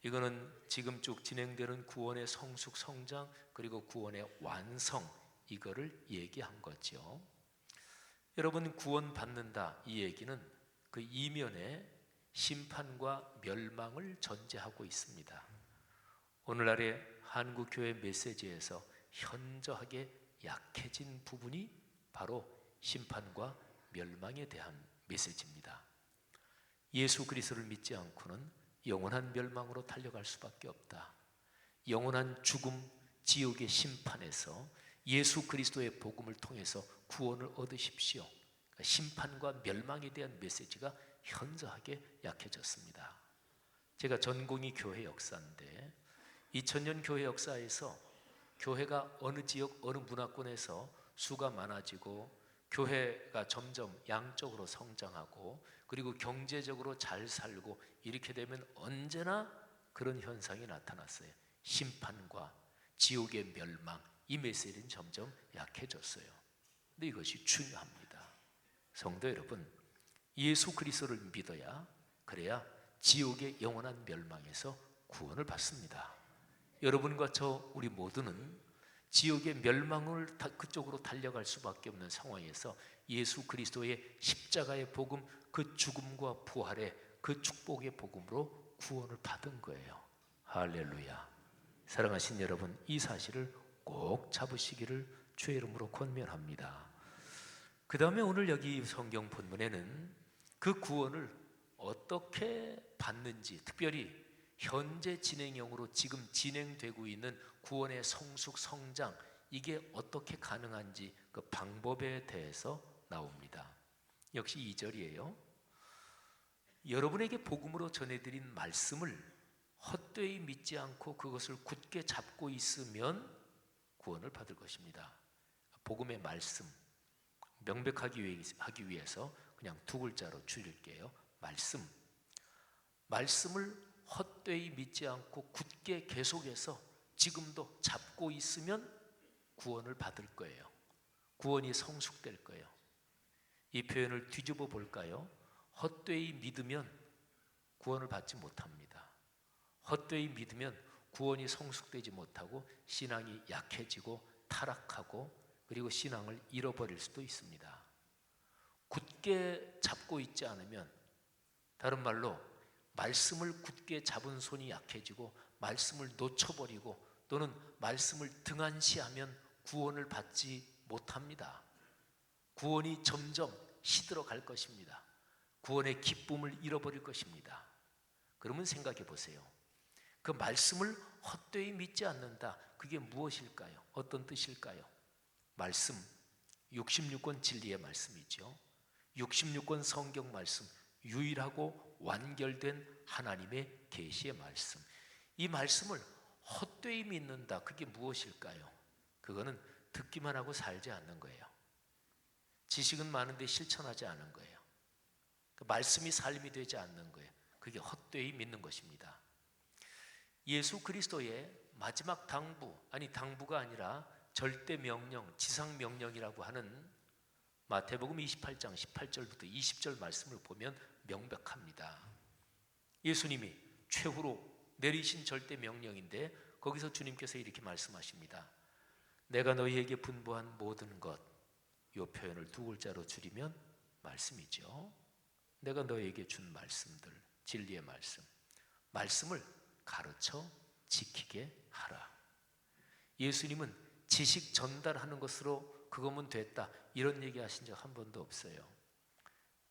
이거는 지금 쭉 진행되는 구원의 성숙, 성장, 그리고 구원의 완성, 이거를 얘기한 거죠. 여러분, 구원 받는다 이 얘기는 그 이면에 심판과 멸망을 전제하고 있습니다. 오늘날의 한국교회 메시지에서 현저하게 약해진 부분이 바로 심판과 멸망에 대한 메시지입니다. 예수 그리스도를 믿지 않고는 영원한 멸망으로 달려갈 수밖에 없다. 영원한 죽음, 지옥의 심판에서 예수 그리스도의 복음을 통해서 구원을 얻으십시오. 그러니까 심판과 멸망에 대한 메시지가 현저하게 약해졌습니다. 제가 전공이 교회 역사인데 2000년 교회 역사에서 교회가 어느 지역, 어느 문화권에서 수가 많아지고 교회가 점점 양적으로 성장하고 그리고 경제적으로 잘 살고 이렇게 되면 언제나 그런 현상이 나타났어요. 심판과 지옥의 멸망, 이 메시지는 점점 약해졌어요. 근데 이것이 중요합니다. 성도 여러분, 예수 그리스도를 믿어야, 그래야 지옥의 영원한 멸망에서 구원을 받습니다. 여러분과 저 우리 모두는 지옥의 멸망을 그쪽으로 달려갈 수밖에 없는 상황에서 예수 그리스도의 십자가의 복음, 그 죽음과 부활의 그 축복의 복음으로 구원을 받은 거예요. 할렐루야. 사랑하신 여러분, 이 사실을 꼭 잡으시기를 주의 이름으로 권면합니다. 그 다음에 오늘 여기 성경 본문에는 그 구원을 어떻게 받는지, 특별히 현재 진행형으로 지금 진행되고 있는 구원의 성숙, 성장, 이게 어떻게 가능한지 그 방법에 대해서 나옵니다. 역시 2절이에요. 여러분에게 복음으로 전해드린 말씀을 헛되이 믿지 않고 그것을 굳게 잡고 있으면 구원을 받을 것입니다. 복음의 말씀, 명백하기 위해서 그냥 두 글자로 줄일게요. 말씀. 말씀을 헛되이 믿지 않고 굳게 계속해서 지금도 잡고 있으면 구원을 받을 거예요. 구원이 성숙될 거예요. 이 표현을 뒤집어 볼까요? 헛되이 믿으면 구원을 받지 못합니다. 헛되이 믿으면 구원이 성숙되지 못하고 신앙이 약해지고 타락하고 그리고 신앙을 잃어버릴 수도 있습니다. 굳게 잡고 있지 않으면, 다른 말로 말씀을 굳게 잡은 손이 약해지고 말씀을 놓쳐버리고 또는 말씀을 등한시하면 구원을 받지 못합니다. 구원이 점점 시들어 갈 것입니다. 구원의 기쁨을 잃어버릴 것입니다. 그러면 생각해 보세요. 그 말씀을 헛되이 믿지 않는다. 그게 무엇일까요? 어떤 뜻일까요? 말씀, 66권 진리의 말씀이죠. 66권 성경 말씀, 유일하고 완결된 하나님의 계시의 말씀. 이 말씀을 헛되이 믿는다. 그게 무엇일까요? 그거는 듣기만 하고 살지 않는 거예요. 지식은 많은데 실천하지 않은 거예요. 그 말씀이 삶이 되지 않는 거예요. 그게 헛되이 믿는 것입니다. 예수 그리스도의 마지막 당부, 아니 당부가 아니라 절대 명령, 지상 명령이라고 하는 마태복음 28장 18절부터 20절 말씀을 보면 명백합니다. 예수님이 최후로 내리신 절대 명령인데 거기서 주님께서 이렇게 말씀하십니다. 내가 너희에게 분부한 모든 것, 이 표현을 두 글자로 줄이면 말씀이죠. 내가 너희에게 준 말씀들, 진리의 말씀, 말씀을 가르쳐 지키게 하라. 예수님은 지식 전달하는 것으로 그거면 됐다, 이런 얘기 하신 적 한 번도 없어요.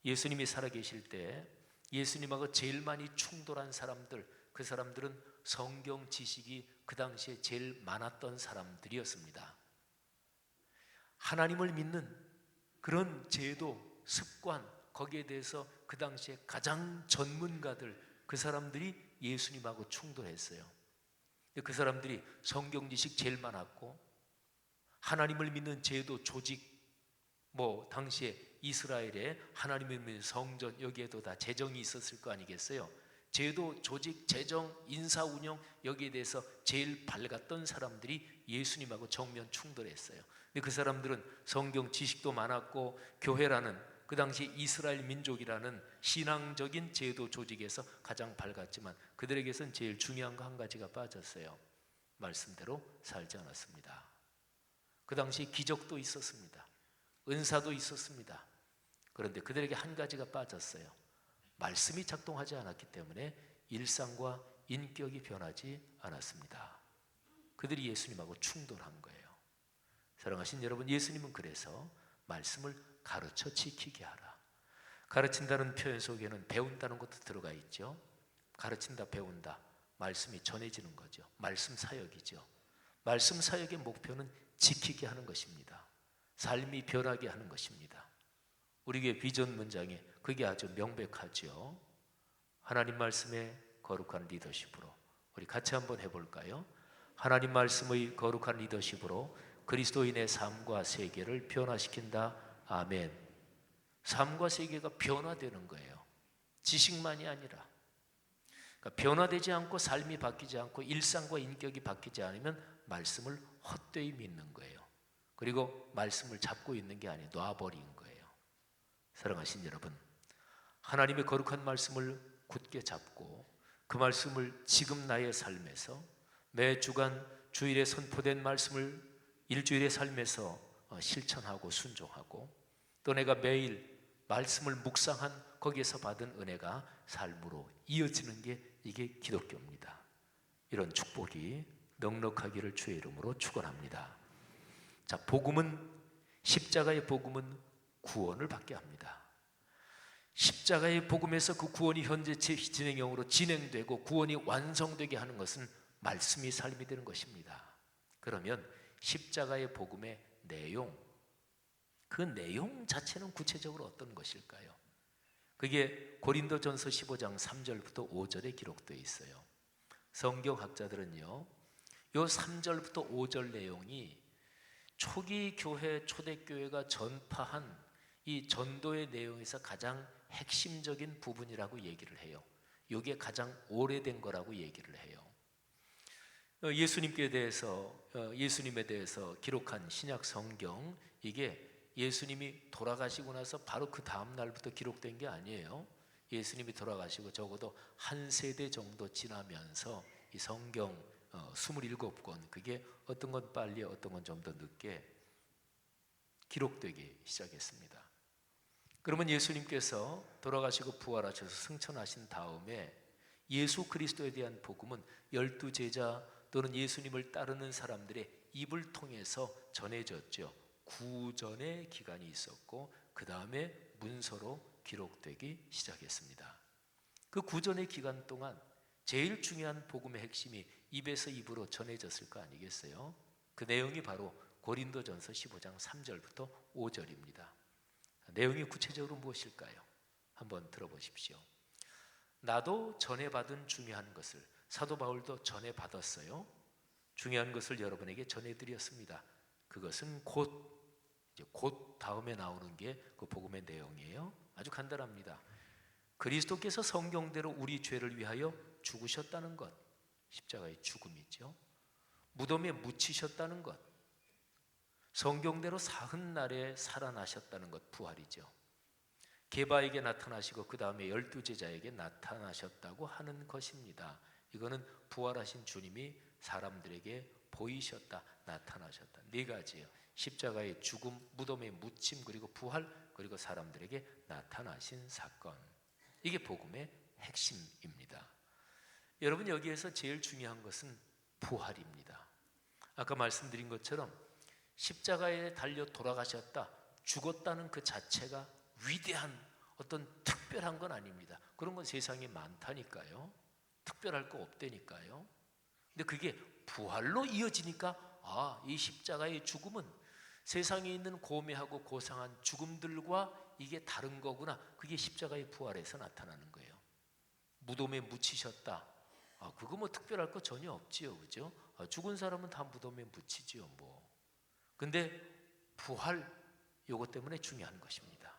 예수님이 살아계실 때 예수님하고 제일 많이 충돌한 사람들, 그 사람들은 성경 지식이 그 당시에 제일 많았던 사람들이었습니다. 하나님을 믿는 그런 제도, 습관, 거기에 대해서 그 당시에 가장 전문가들, 그 사람들이 예수님하고 충돌했어요. 그 사람들이 성경 지식 제일 많았고, 하나님을 믿는 제도, 조직, 당시에 이스라엘에 하나님을 믿는 성전, 여기에도 다 재정이 있었을 거 아니겠어요? 제도, 조직, 재정, 인사, 운영, 여기에 대해서 제일 밝았던 사람들이 예수님하고 정면 충돌했어요. 근데 그 사람들은 성경 지식도 많았고, 교회라는 그 당시 이스라엘 민족이라는 신앙적인 제도 조직에서 가장 밝았지만, 그들에게선 제일 중요한 거 한 가지가 빠졌어요. 말씀대로 살지 않았습니다. 그 당시 기적도 있었습니다. 은사도 있었습니다. 그런데 그들에게 한 가지가 빠졌어요. 말씀이 작동하지 않았기 때문에 일상과 인격이 변하지 않았습니다. 그들이 예수님하고 충돌한 거예요. 사랑하신 여러분, 예수님은 그래서 말씀을 가르쳐 지키게 하라. 가르친다는 표현 속에는 배운다는 것도 들어가 있죠. 가르친다, 배운다, 말씀이 전해지는 거죠. 말씀 사역이죠. 말씀 사역의 목표는 지키게 하는 것입니다. 삶이 변하게 하는 것입니다. 우리 교회 비전 문장에 그게 아주 명백하죠. 하나님 말씀의 거룩한 리더십으로 우리 같이 한번 해볼까요? 하나님 말씀의 거룩한 리더십으로 그리스도인의 삶과 세계를 변화시킨다. 아멘. 삶과 세계가 변화되는 거예요. 지식만이 아니라. 그러니까 변화되지 않고 삶이 바뀌지 않고 일상과 인격이 바뀌지 않으면 말씀을 헛되이 믿는 거예요. 그리고 말씀을 잡고 있는 게 아니에요. 놔버린 거예요. 사랑하신 여러분, 하나님의 거룩한 말씀을 굳게 잡고 그 말씀을 지금 나의 삶에서 매 주간 주일에 선포된 말씀을 일주일의 삶에서 실천하고 순종하고, 또 내가 매일 말씀을 묵상한 거기에서 받은 은혜가 삶으로 이어지는 게 이게 기독교입니다. 이런 축복이 넉넉하기를 주의 이름으로 축원합니다. 자, 복음은, 십자가의 복음은 구원을 받게 합니다. 십자가의 복음에서 그 구원이 현재 진행형으로 진행되고 구원이 완성되게 하는 것은 말씀이 삶이 되는 것입니다. 그러면 십자가의 복음의 내용, 그 내용 자체는 구체적으로 어떤 것일까요? 그게 고린도전서 15장 3절부터 5절에 기록되어 있어요. 성경학자들은요, 요 3절부터 5절 내용이 초기 교회, 초대교회가 전파한 이 전도의 내용에서 가장 핵심적인 부분이라고 얘기를 해요. 이게 가장 오래된 거라고 얘기를 해요. 예수님에 대해서 기록한 신약 성경, 이게 예수님이 돌아가시고 나서 바로 그 다음 날부터 기록된 게 아니에요. 예수님이 돌아가시고 적어도 한 세대 정도 지나면서 이 성경 27권, 그게 어떤 건 빨리, 어떤 건 좀 더 늦게 기록되기 시작했습니다. 그러면 예수님께서 돌아가시고 부활하셔서 승천하신 다음에 예수 그리스도에 대한 복음은 12제자 또는 예수님을 따르는 사람들의 입을 통해서 전해졌죠. 구전의 기간이 있었고, 그 다음에 문서로 기록되기 시작했습니다. 그 구전의 기간 동안 제일 중요한 복음의 핵심이 입에서 입으로 전해졌을 거 아니겠어요? 그 내용이 바로 고린도전서 15장 3절부터 5절입니다. 내용이 구체적으로 무엇일까요? 한번 들어보십시오. 나도 전해받은 중요한 것을, 사도 바울도 전해받았어요. 중요한 것을 여러분에게 전해드렸습니다. 그것은 곧 다음에 나오는 게 그 복음의 내용이에요. 아주 간단합니다. 그리스도께서 성경대로 우리 죄를 위하여 죽으셨다는 것, 십자가의 죽음이죠. 무덤에 묻히셨다는 것, 성경대로 사흔날에 살아나셨다는 것, 부활이죠. 게바에게 나타나시고 그 다음에 12제자에게 나타나셨다고 하는 것입니다. 이거는 부활하신 주님이 사람들에게 보이셨다, 나타나셨다. 네 가지예요. 십자가의 죽음, 무덤의 묻힘, 그리고 부활, 그리고 사람들에게 나타나신 사건. 이게 복음의 핵심입니다. 여러분, 여기에서 제일 중요한 것은 부활입니다. 아까 말씀드린 것처럼 십자가에 달려 돌아가셨다, 죽었다는 그 자체가 위대한 어떤 특별한 건 아닙니다. 그런 건 세상에 많다니까요. 특별할 거 없다니까요. 근데 그게 부활로 이어지니까 이 십자가의 죽음은 세상에 있는 고매하고 고상한 죽음들과 이게 다른 거구나. 그게 십자가의 부활에서 나타나는 거예요. 무덤에 묻히셨다. 그거 뭐 특별할 거 전혀 없지요, 그죠? 죽은 사람은 다 무덤에 묻히지요, 뭐. 근데 부활, 요것 때문에 중요한 것입니다.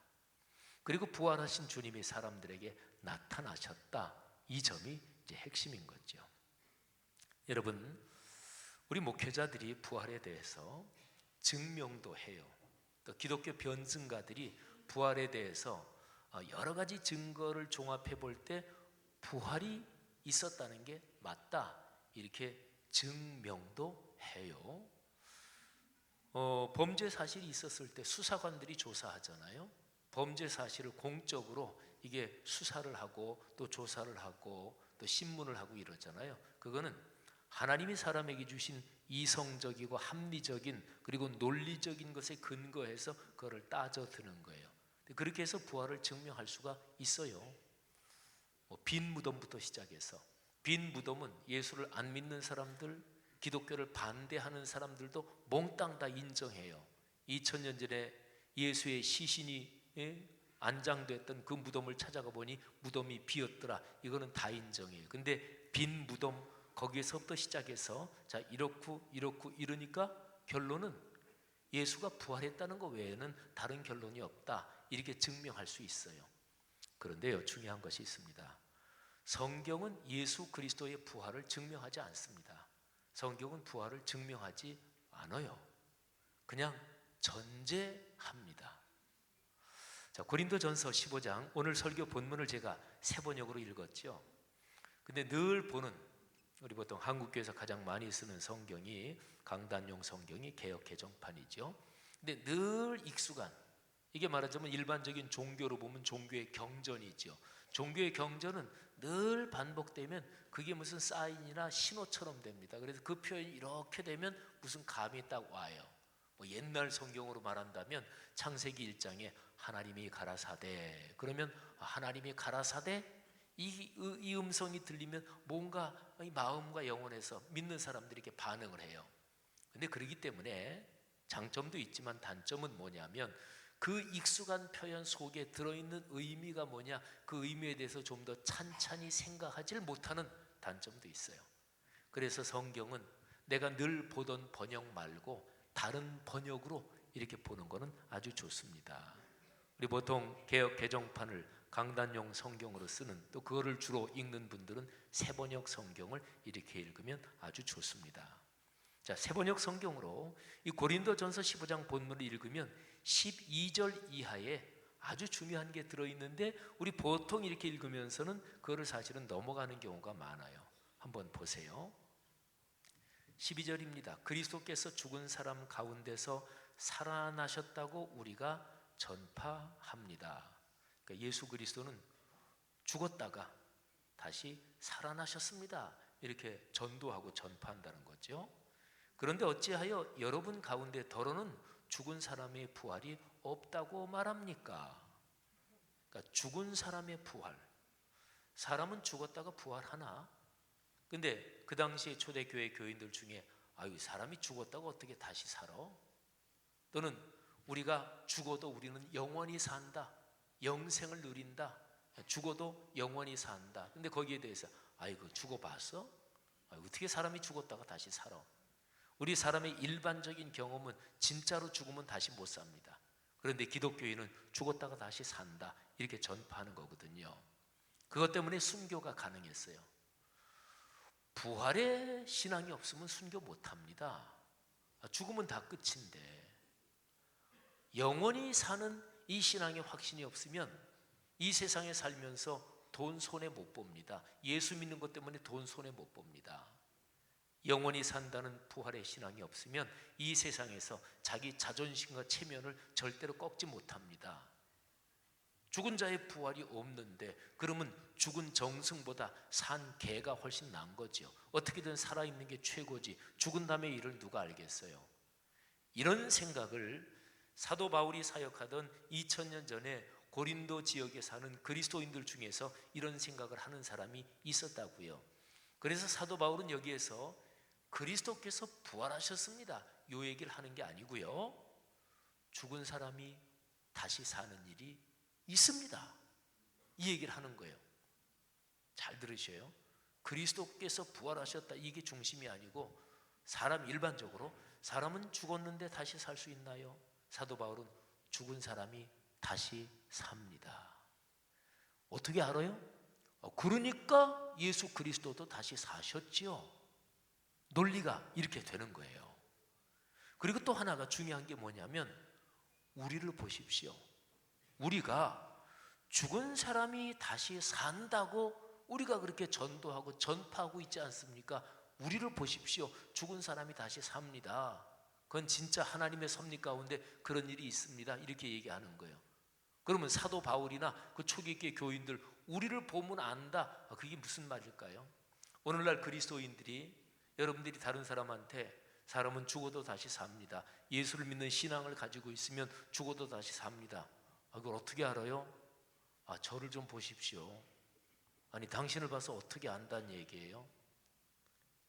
그리고 부활하신 주님이 사람들에게 나타나셨다. 이 점이 이제 핵심인 거죠. 여러분, 우리 목회자들이 부활에 대해서 증명도 해요. 또 기독교 변증가들이 부활에 대해서 여러 가지 증거를 종합해 볼 때 부활이 있었다는 게 맞다, 이렇게 증명도 해요. 범죄 사실이 있었을 때 수사관들이 조사하잖아요. 범죄 사실을 공적으로 이게 수사를 하고 또 조사를 하고 또 신문을 하고 이러잖아요. 그거는 하나님이 사람에게 주신 이성적이고 합리적인 그리고 논리적인 것에 근거해서 그거를 따져드는 거예요. 그렇게 해서 부활을 증명할 수가 있어요. 빈 무덤부터 시작해서, 빈 무덤은 예수를 안 믿는 사람들, 기독교를 반대하는 사람들도 몽땅 다 인정해요. 2000년 전에 예수의 시신이 안장됐던 그 무덤을 찾아가 보니 무덤이 비었더라. 이거는 다 인정해요. 근데 빈 무덤, 거기에서부터 시작해서 자 이렇고 이러니까 결론은 예수가 부활했다는 것 외에는 다른 결론이 없다, 이렇게 증명할 수 있어요. 그런데요, 중요한 것이 있습니다. 성경은 예수 그리스도의 부활을 증명하지 않습니다. 성경은 부활을 증명하지 않아요. 그냥 전제합니다. 자, 고린도전서 15장, 오늘 설교 본문을 제가 세 번역으로 읽었죠. 근데 늘 보는, 우리 보통 한국교회에서 가장 많이 쓰는 성경이 강단용 성경이 개역 개정판이죠. 근데 늘 익숙한, 이게 말하자면 일반적인 종교로 보면 종교의 경전이죠. 종교의 경전은 늘 반복되면 그게 무슨 사인이나 신호처럼 됩니다. 그래서 그 표현이 이렇게 되면 무슨 감이 딱 와요. 옛날 성경으로 말한다면 창세기 1장에 하나님이 가라사대, 그러면 하나님이 가라사대, 이 음성이 들리면 뭔가 이 마음과 영혼에서 믿는 사람들이 이렇게 반응을 해요. 근데 그러기 때문에 장점도 있지만 단점은 뭐냐면 그 익숙한 표현 속에 들어있는 의미가 뭐냐, 그 의미에 대해서 좀 더 찬찬히 생각하지 못하는 단점도 있어요. 그래서 성경은 내가 늘 보던 번역 말고 다른 번역으로 이렇게 보는 것은 아주 좋습니다. 우리 보통 개역 개정판을 강단용 성경으로 쓰는, 또 그거를 주로 읽는 분들은 새번역 성경을 이렇게 읽으면 아주 좋습니다. 자, 새번역 성경으로 이 고린도전서 15장 본문을 읽으면 12절 이하에 아주 중요한 게 들어있는데 우리 보통 이렇게 읽으면서는 그거를 사실은 넘어가는 경우가 많아요. 한번 보세요. 12절입니다. 그리스도께서 죽은 사람 가운데서 살아나셨다고 우리가 전파합니다. 그러니까 예수 그리스도는 죽었다가 다시 살아나셨습니다, 이렇게 전도하고 전파한다는 거죠. 그런데 어찌하여 여러분 가운데 더러는 죽은 사람의 부활이 없다고 말합니까? 그러니까 죽은 사람의 부활, 사람은 죽었다가 부활하나? 근데 그 당시에 초대교회 교인들 중에 사람이 죽었다고 어떻게 다시 살아? 또는 우리가 죽어도 우리는 영원히 산다, 영생을 누린다, 죽어도 영원히 산다. 근데 거기에 대해서 죽어봤어? 어떻게 사람이 죽었다가 다시 살아? 우리 사람의 일반적인 경험은 진짜로 죽으면 다시 못 삽니다. 그런데 기독교인은 죽었다가 다시 산다, 이렇게 전파하는 거거든요. 그것 때문에 순교가 가능했어요. 부활의 신앙이 없으면 순교 못합니다. 죽으면 다 끝인데 영원히 사는 이 신앙의 확신이 없으면 이 세상에 살면서 돈 손해 못 봅니다. 예수 믿는 것 때문에 돈 손해 못 봅니다. 영원히 산다는 부활의 신앙이 없으면 이 세상에서 자기 자존심과 체면을 절대로 꺾지 못합니다. 죽은 자의 부활이 없는데 그러면 죽은 정승보다 산 개가 훨씬 나은 거죠. 어떻게든 살아있는 게 최고지, 죽은 다음의 일을 누가 알겠어요? 이런 생각을 사도 바울이 사역하던 2000년 전에 고린도 지역에 사는 그리스도인들 중에서 이런 생각을 하는 사람이 있었다고요. 그래서 사도 바울은 여기에서 그리스도께서 부활하셨습니다. 요 얘기를 하는 게 아니고요. 죽은 사람이 다시 사는 일이 있습니다. 이 얘기를 하는 거예요. 잘 들으셔요. 그리스도께서 부활하셨다, 이게 중심이 아니고, 사람 일반적으로 사람은 죽었는데 다시 살 수 있나요? 사도 바울은 죽은 사람이 다시 삽니다. 어떻게 알아요? 그러니까 예수 그리스도도 다시 사셨지요. 논리가 이렇게 되는 거예요. 그리고 또 하나가 중요한 게 뭐냐면, 우리를 보십시오. 우리가 죽은 사람이 다시 산다고 우리가 그렇게 전도하고 전파하고 있지 않습니까? 우리를 보십시오. 죽은 사람이 다시 삽니다. 그건 진짜 하나님의 섭리 가운데 그런 일이 있습니다. 이렇게 얘기하는 거예요. 그러면 사도 바울이나 그 초기의 교인들, 우리를 보면 안다. 그게 무슨 말일까요? 오늘날 그리스도인들이, 여러분들이 다른 사람한테 사람은 죽어도 다시 삽니다, 예수를 믿는 신앙을 가지고 있으면 죽어도 다시 삽니다, 그걸 어떻게 알아요? 저를 좀 보십시오. 아니, 당신을 봐서 어떻게 안다는 얘기예요?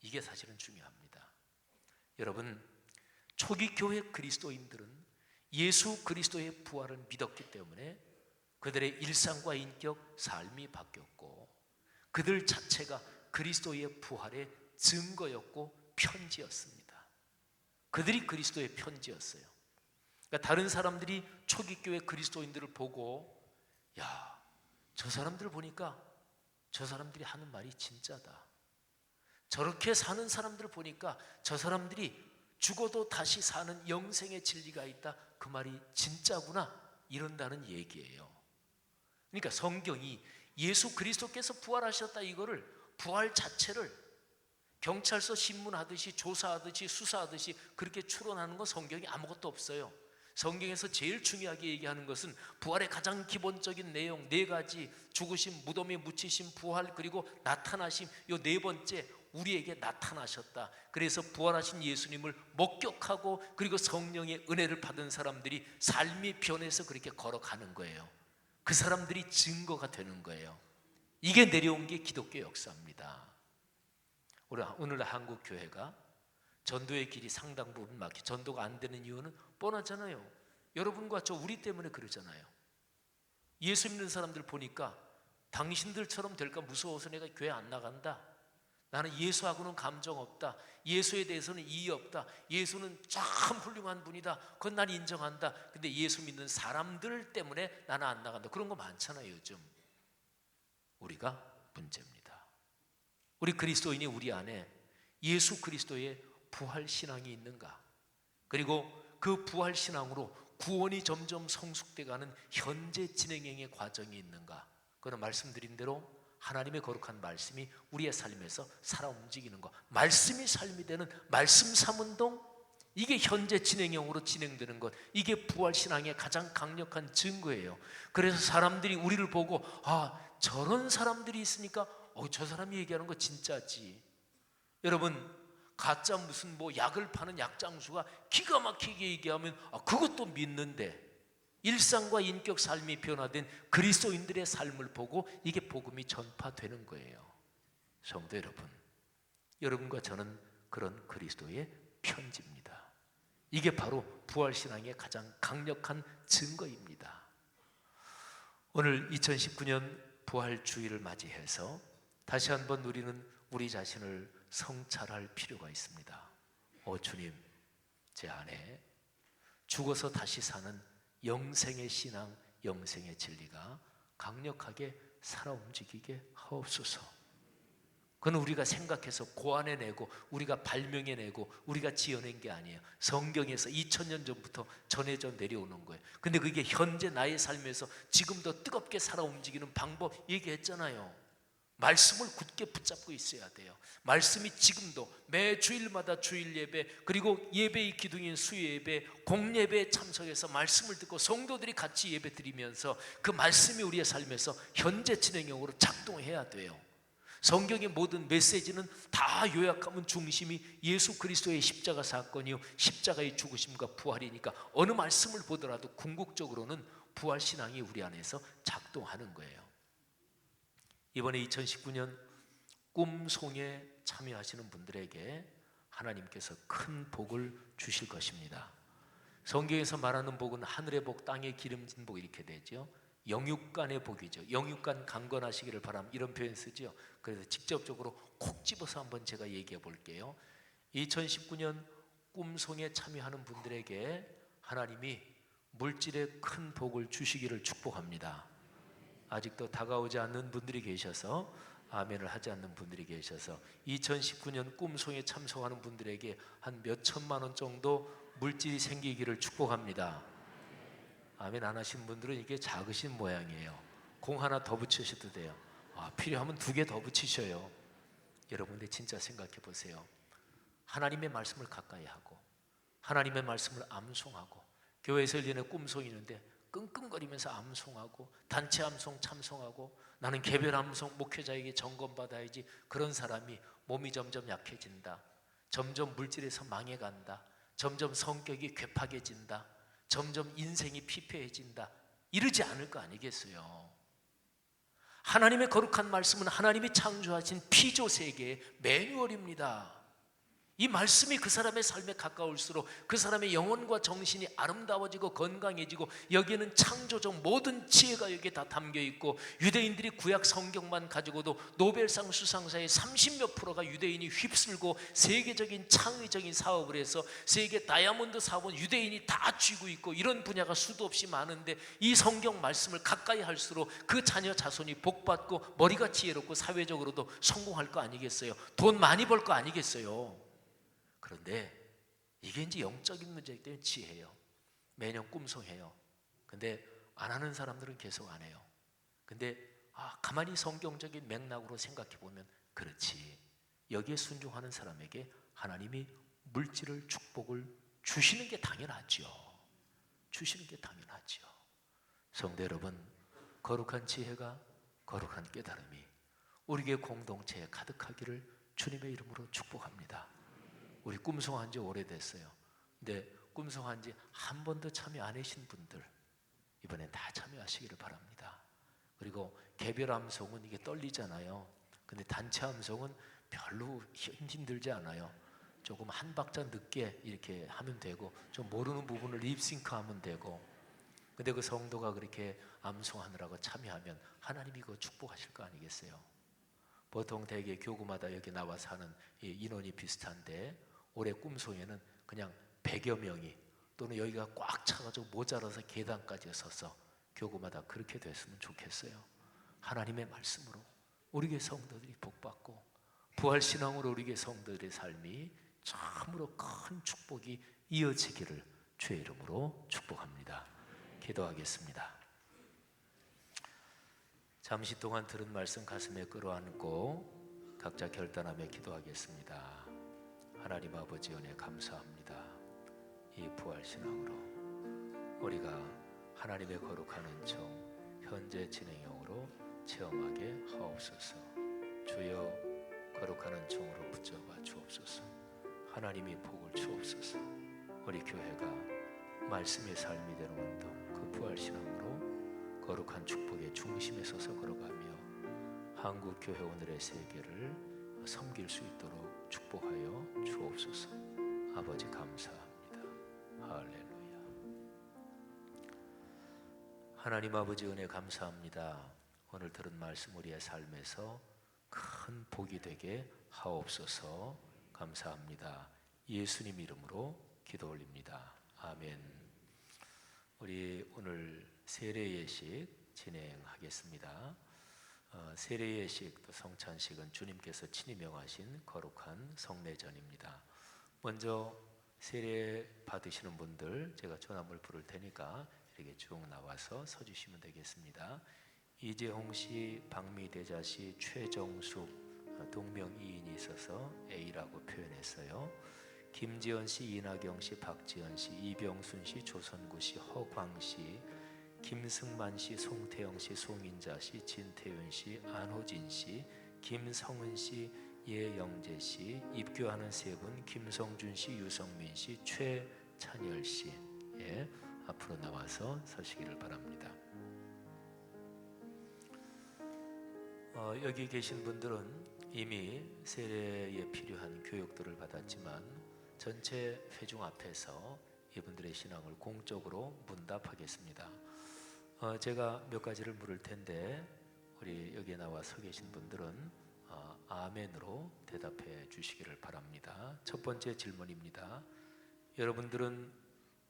이게 사실은 중요합니다. 여러분, 초기 교회 그리스도인들은 예수 그리스도의 부활을 믿었기 때문에 그들의 일상과 인격, 삶이 바뀌었고, 그들 자체가 그리스도의 부활의 증거였고 편지였습니다. 그들이 그리스도의 편지였어요. 그러니까 다른 사람들이 초기 교회 그리스도인들을 보고, 야, 저 사람들 보니까 저 사람들이 하는 말이 진짜다, 저렇게 사는 사람들 보니까 저 사람들이 죽어도 다시 사는 영생의 진리가 있다, 그 말이 진짜구나, 이런다는 얘기예요. 그러니까 성경이 예수 그리스도께서 부활하셨다, 이거를, 부활 자체를 경찰서 신문하듯이 조사하듯이 수사하듯이 그렇게 추론하는 건 성경이 아무것도 없어요. 성경에서 제일 중요하게 얘기하는 것은 부활의 가장 기본적인 내용 4가지, 죽으심, 무덤에 묻히심, 부활, 그리고 나타나심, 요 4번째, 우리에게 나타나셨다. 그래서 부활하신 예수님을 목격하고 그리고 성령의 은혜를 받은 사람들이 삶이 변해서 그렇게 걸어가는 거예요. 그 사람들이 증거가 되는 거예요. 이게 내려온 게 기독교 역사입니다. 오늘 한국 교회가 전도의 길이 상당 부분 막히, 전도가 안 되는 이유는 뻔하잖아요. 여러분과 저 우리 때문에 그러잖아요. 예수 믿는 사람들 보니까 당신들처럼 될까 무서워서 내가 교회 안 나간다, 나는 예수하고는 감정 없다, 예수에 대해서는 이의 없다, 예수는 참 훌륭한 분이다, 그건 난 인정한다, 근데 예수 믿는 사람들 때문에 나는 안 나간다, 그런 거 많잖아요. 요즘 우리가 문제입니다. 우리 그리스도인이 우리 안에 예수 그리스도의 부활 신앙이 있는가, 그리고 그 부활 신앙으로 구원이 점점 성숙돼가는 현재 진행형의 과정이 있는가, 그는 말씀드린 대로 하나님의 거룩한 말씀이 우리의 삶에서 살아 움직이는 것, 말씀이 삶이 되는 말씀 삼운동, 이게 현재 진행형으로 진행되는 것, 이게 부활신앙의 가장 강력한 증거예요. 그래서 사람들이 우리를 보고, 저런 사람들이 있으니까 저 사람이 얘기하는 거 진짜지. 여러분, 가짜 무슨 약을 파는 약장수가 기가 막히게 얘기하면 그것도 믿는데, 일상과 인격 삶이 변화된 그리스도인들의 삶을 보고 이게 복음이 전파되는 거예요. 성도 여러분, 여러분과 저는 그런 그리스도의 편지입니다. 이게 바로 부활신앙의 가장 강력한 증거입니다. 오늘 2019년 부활주의를 맞이해서 다시 한번 우리는 우리 자신을 성찰할 필요가 있습니다. 주님, 제 안에 죽어서 다시 사는 영생의 신앙, 영생의 진리가 강력하게 살아 움직이게 하옵소서. 그건 우리가 생각해서 고안해내고 우리가 발명해내고 우리가 지어낸 게 아니에요. 성경에서 2000년 전부터 전해져 내려오는 거예요. 근데 그게 현재 나의 삶에서 지금도 뜨겁게 살아 움직이는 방법 얘기했잖아요. 말씀을 굳게 붙잡고 있어야 돼요. 말씀이 지금도 매 주일마다 주일 예배, 그리고 예배의 기둥인 수요예배, 공예배에 참석해서 말씀을 듣고 성도들이 같이 예배 드리면서 그 말씀이 우리의 삶에서 현재 진행형으로 작동해야 돼요. 성경의 모든 메시지는 다 요약하면 중심이 예수 그리스도의 십자가 사건이요, 십자가의 죽으심과 부활이니까 어느 말씀을 보더라도 궁극적으로는 부활신앙이 우리 안에서 작동하는 거예요. 이번에 2019년 꿈송에 참여하시는 분들에게 하나님께서 큰 복을 주실 것입니다. 성경에서 말하는 복은 하늘의 복, 땅의 기름진 복 이렇게 되죠. 영육간의 복이죠. 영육간 강건하시기를 바람, 이런 표현 쓰죠. 그래서 직접적으로 콕 집어서 한번 제가 얘기해 볼게요. 2019년 꿈송에 참여하는 분들에게 하나님이 물질의 큰 복을 주시기를 축복합니다. 아직도 다가오지 않는 분들이 계셔서, 아멘을 하지 않는 분들이 계셔서 2019년 꿈송에 참석하는 분들에게 한 몇 천만 원 정도 물질이 생기기를 축복합니다. 아멘 안 하신 분들은 이게 작으신 모양이에요. 공 하나 더 붙이셔도 돼요. 필요하면 2개 더 붙이셔요. 여러분들 진짜 생각해 보세요. 하나님의 말씀을 가까이 하고 하나님의 말씀을 암송하고, 교회에서 1년에 꿈송이 있는데 끙끙거리면서 암송하고 단체 암송 참송하고, 나는 개별 암송 목회자에게 점검받아야지, 그런 사람이 몸이 점점 약해진다, 점점 물질에서 망해간다, 점점 성격이 괴팍해진다, 점점 인생이 피폐해진다, 이러지 않을 거 아니겠어요? 하나님의 거룩한 말씀은 하나님이 창조하신 피조세계의 매뉴얼입니다. 이 말씀이 그 사람의 삶에 가까울수록 그 사람의 영혼과 정신이 아름다워지고 건강해지고, 여기에는 창조적 모든 지혜가 여기에 다 담겨 있고, 유대인들이 구약 성경만 가지고도 노벨상 수상자의 30몇 %가 유대인이 휩쓸고 세계적인 창의적인 사업을 해서 세계 다이아몬드 사업은 유대인이 다 쥐고 있고, 이런 분야가 수도 없이 많은데, 이 성경 말씀을 가까이 할수록 그 자녀 자손이 복받고 머리가 지혜롭고 사회적으로도 성공할 거 아니겠어요? 돈 많이 벌 거 아니겠어요? 그런데 이게 이제 영적인 문제이기 때문에 지혜예요. 매년 꿈송해요. 근데 안 하는 사람들은 계속 안 해요. 근데 가만히 성경적인 맥락으로 생각해 보면 그렇지, 여기에 순종하는 사람에게 하나님이 물질을, 축복을 주시는 게 당연하죠. 주시는 게 당연하죠. 성도 여러분, 거룩한 지혜가, 거룩한 깨달음이 우리의 공동체에 가득하기를 주님의 이름으로 축복합니다. 우리 꿈송한 지 오래됐어요. 근데 꿈송한 지 한 번도 참여 안 하신 분들, 이번엔 다 참여하시기를 바랍니다. 그리고 개별 암송은 이게 떨리잖아요. 근데 단체 암송은 별로 힘들지 않아요. 조금 한 박자 늦게 이렇게 하면 되고, 좀 모르는 부분을 립싱크 하면 되고. 근데 그 성도가 그렇게 암송하느라고 참여하면 하나님이 그거 축복하실 거 아니겠어요? 보통 대개 교구마다 여기 나와서 하는 인원이 비슷한데, 올해 꿈송에는 그냥 100여 명이, 또는 여기가 꽉 차가지고 모자라서 계단까지 서서 교구마다 그렇게 됐으면 좋겠어요. 하나님의 말씀으로 우리 교회 성도들이 복받고, 부활신앙으로 우리 교회 성도들의 삶이 참으로 큰 축복이 이어지기를 주의 이름으로 축복합니다. 기도하겠습니다. 잠시 동안 들은 말씀 가슴에 끌어안고 각자 결단하며 기도하겠습니다. 하나님 아버지 은혜 감사합니다. 이 부활신앙으로 우리가 하나님의 거룩한 은총 현재 진행형으로 체험하게 하옵소서. 주여, 거룩한 은총으로 붙잡아 주옵소서. 하나님이 복을 주옵소서. 우리 교회가 말씀의 삶이 되는 운동, 그 부활신앙으로 거룩한 축복의 중심에 서서 걸어가며 한국교회 오늘의 세계를 섬길 수 있도록 축복하여 주옵소서. 아버지 감사합니다. 할렐루야. 하나님 아버지 은혜 감사합니다. 오늘 들은 말씀 우리의 삶에서 큰 복이 되게 하옵소서. 감사합니다. 예수님 이름으로 기도 올립니다. 아멘. 우리 오늘 세례 예식 진행하겠습니다. 세례 예식 또 성찬식은 주님께서 친히 명하신 거룩한 성례전입니다. 먼저 세례 받으시는 분들 제가 전함을 부를 테니까 이렇게 쭉 나와서 서주시면 되겠습니다. 이재홍 씨, 박미대자 씨, 최정숙 동명이인이 있어서 A라고 표현했어요. 김지연 씨, 이나경 씨, 박지연 씨, 이병순 씨, 조선구 씨, 허광 씨, 김승만 씨, 송태영 씨, 송인자 씨, 진태윤 씨, 안호진 씨, 김성은 씨, 예영재 씨, 입교하는 세 분, 김성준 씨, 유성민 씨, 최찬열 씨, 앞으로 나와서 서시기를 바랍니다. 여기 계신 분들은 이미 세례에 필요한 교육들을 받았지만 전체 회중 앞에서 이분들의 신앙을 공적으로 문답하겠습니다. 제가 몇 가지를 물을 텐데 우리 여기에 나와 서 계신 분들은 아멘으로 대답해 주시기를 바랍니다. 첫 번째 질문입니다. 여러분들은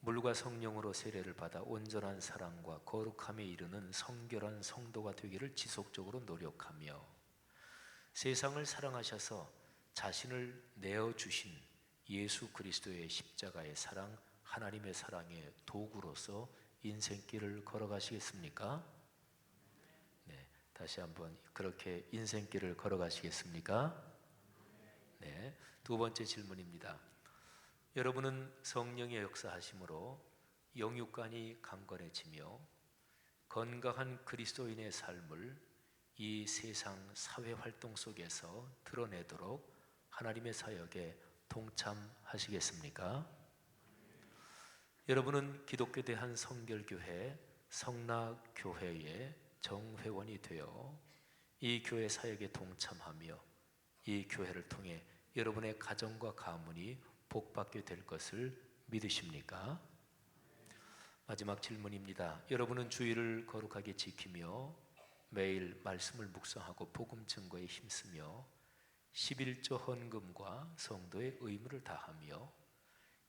물과 성령으로 세례를 받아 온전한 사랑과 거룩함에 이르는 성결한 성도가 되기를 지속적으로 노력하며 세상을 사랑하셔서 자신을 내어주신 예수 그리스도의 십자가의 사랑, 하나님의 사랑의 도구로서 인생길을 걸어가시겠습니까? 네, 다시 한번 그렇게 인생길을 걸어가시겠습니까? 네, 두 번째 질문입니다. 여러분은 성령의 역사하심으로 영육간이 강건해지며 건강한 그리스도인의 삶을 이 세상 사회 활동 속에서 드러내도록 하나님의 사역에 동참하시겠습니까? 여러분은 기독교 대한 성결교회 성락교회의 정회원이 되어 이 교회 사역에 동참하며 이 교회를 통해 여러분의 가정과 가문이 복받게 될 것을 믿으십니까? 마지막 질문입니다. 여러분은 주의를 거룩하게 지키며 매일 말씀을 묵상하고 복음 증거에 힘쓰며 11조 헌금과 성도의 의무를 다하며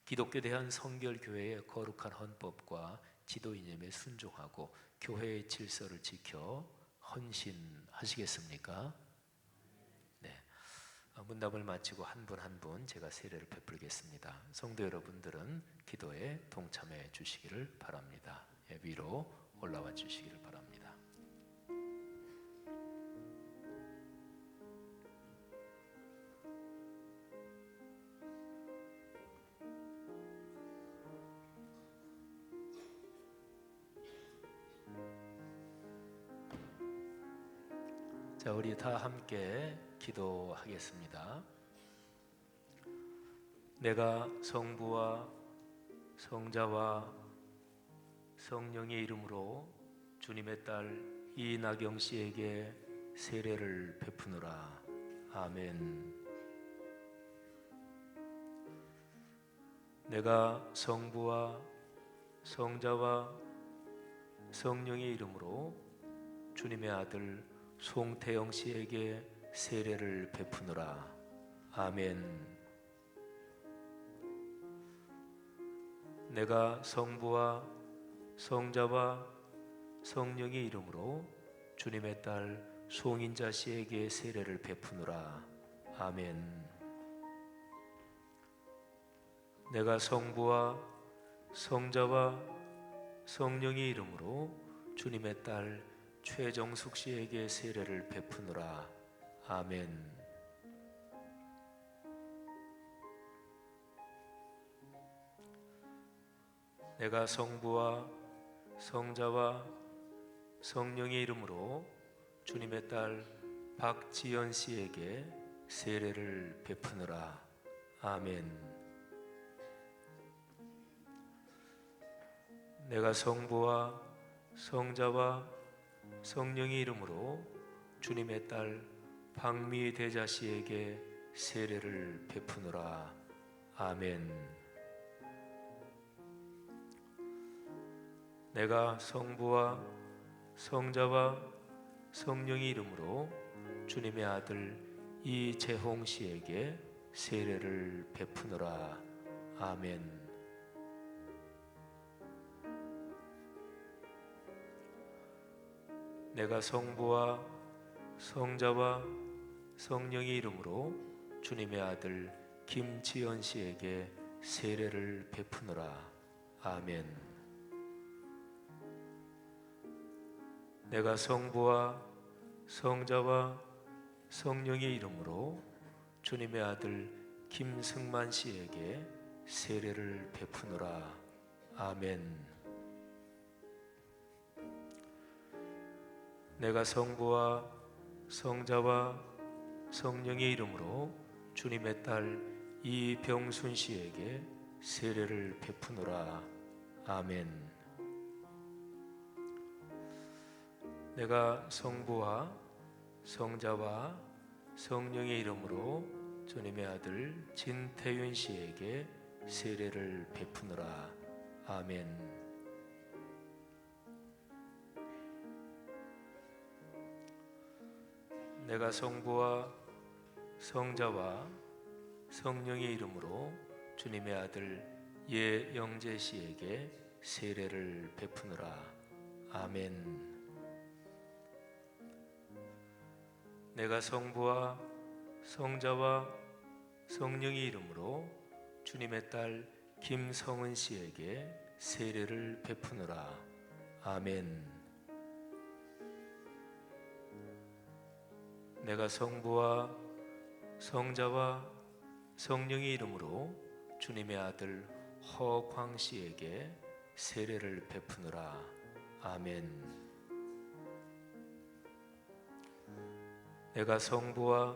기독교 대한 성결교회의 거룩한 헌법과 지도 이념에 순종하고 교회의 질서를 지켜 헌신하시겠습니까? 네, 문답을 마치고 한 분 한 분 제가 세례를 베풀겠습니다. 성도 여러분들은 기도에 동참해 주시기를 바랍니다. 위로 올라와 주시기를 바랍니다. 자, 우리 다 함께 기도하겠습니다. 내가 성부와 성자와 성령의 이름으로 주님의 딸 이나경 씨에게 세례를 베푸노라. 아멘. 내가 성부와 성자와 성령의 이름으로 주님의 아들 송태영 씨에게 세례를 베푸노라. 아멘. 내가 성부와 성자와 성령의 이름으로 주님의 딸 송인자 씨에게 세례를 베푸노라. 아멘. 내가 성부와 성자와 성령의 이름으로 주님의 딸 최정숙 씨에게 세례를 베푸노라. 아멘. 내가 성부와 성자와 성령의 이름으로 주님의 딸 박지연 씨에게 세례를 베푸노라. 아멘. 내가 성부와 성자와 성령의 이름으로 주님의 딸 박미 대자 씨에게 세례를 베푸노라. 아멘. 내가 성부와 성자와 성령의 이름으로 주님의 아들 이재홍 씨에게 세례를 베푸노라. 아멘. 내가 성부와 성자와 성령의 이름으로 주님의 아들 김지연 씨에게 세례를 베푸노라. 아멘. 내가 성부와 성자와 성령의 이름으로 주님의 아들 김승만 씨에게 세례를 베푸노라. 아멘. 내가 성부와 성자와 성령의 이름으로 주님의 딸 이병순 씨에게 세례를 베푸노라. 아멘. 내가 성부와 성자와 성령의 이름으로 주님의 아들 진태윤 씨에게 세례를 베푸느라. 아멘. 내가 성부와 성자와 성령의 이름으로 주님의 아들 예영재 씨에게 세례를 베푸느라. 아멘. 내가 성부와 성자와 성령의 이름으로 주님의 딸 김성은 씨에게 세례를 베푸느라. 아멘. 내가 성부와 성자와 성령의 이름으로 주님의 아들 허광 씨에게 세례를 베푸느라. 아멘. 내가 성부와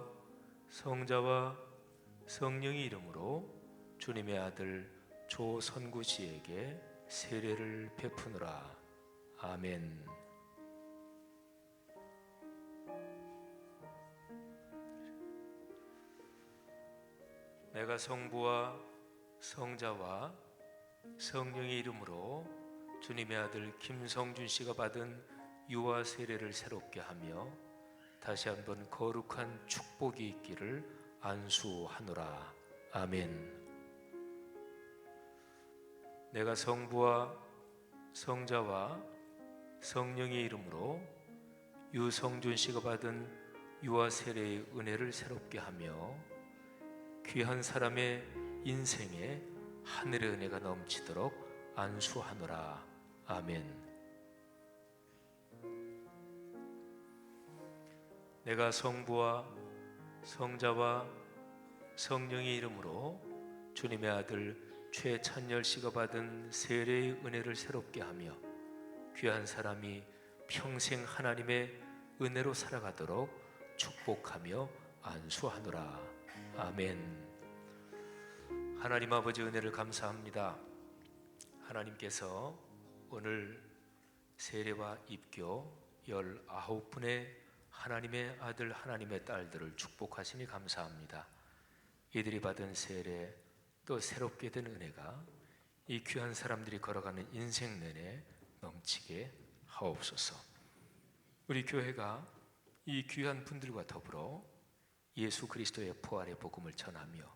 성자와 성령의 이름으로 주님의 아들 조선구 씨에게 세례를 베푸느라. 아멘. 내가 성부와 성자와 성령의 이름으로 주님의 아들 김성준 씨가 받은 유아 세례를 새롭게 하며 다시 한번 거룩한 축복이 있기를 안수하노라. 아멘. 내가 성부와 성자와 성령의 이름으로 유성준 씨가 받은 유아 세례의 은혜를 새롭게 하며 귀한 사람의 인생에 하늘의 은혜가 넘치도록 안수하노라. 아멘. 내가 성부와 성자와 성령의 이름으로 주님의 아들 최찬열 씨가 받은 세례의 은혜를 새롭게 하며 귀한 사람이 평생 하나님의 은혜로 살아가도록 축복하며 안수하노라. 아멘. 하나님 아버지 은혜를 감사합니다. 하나님께서 오늘 세례와 입교 19분의 하나님의 아들 하나님의 딸들을 축복하시니 감사합니다. 이들이 받은 세례 또 새롭게 된 은혜가 이 귀한 사람들이 걸어가는 인생 내내 넘치게 하옵소서. 우리 교회가 이 귀한 분들과 더불어 예수 그리스도의 부활의 복음을 전하며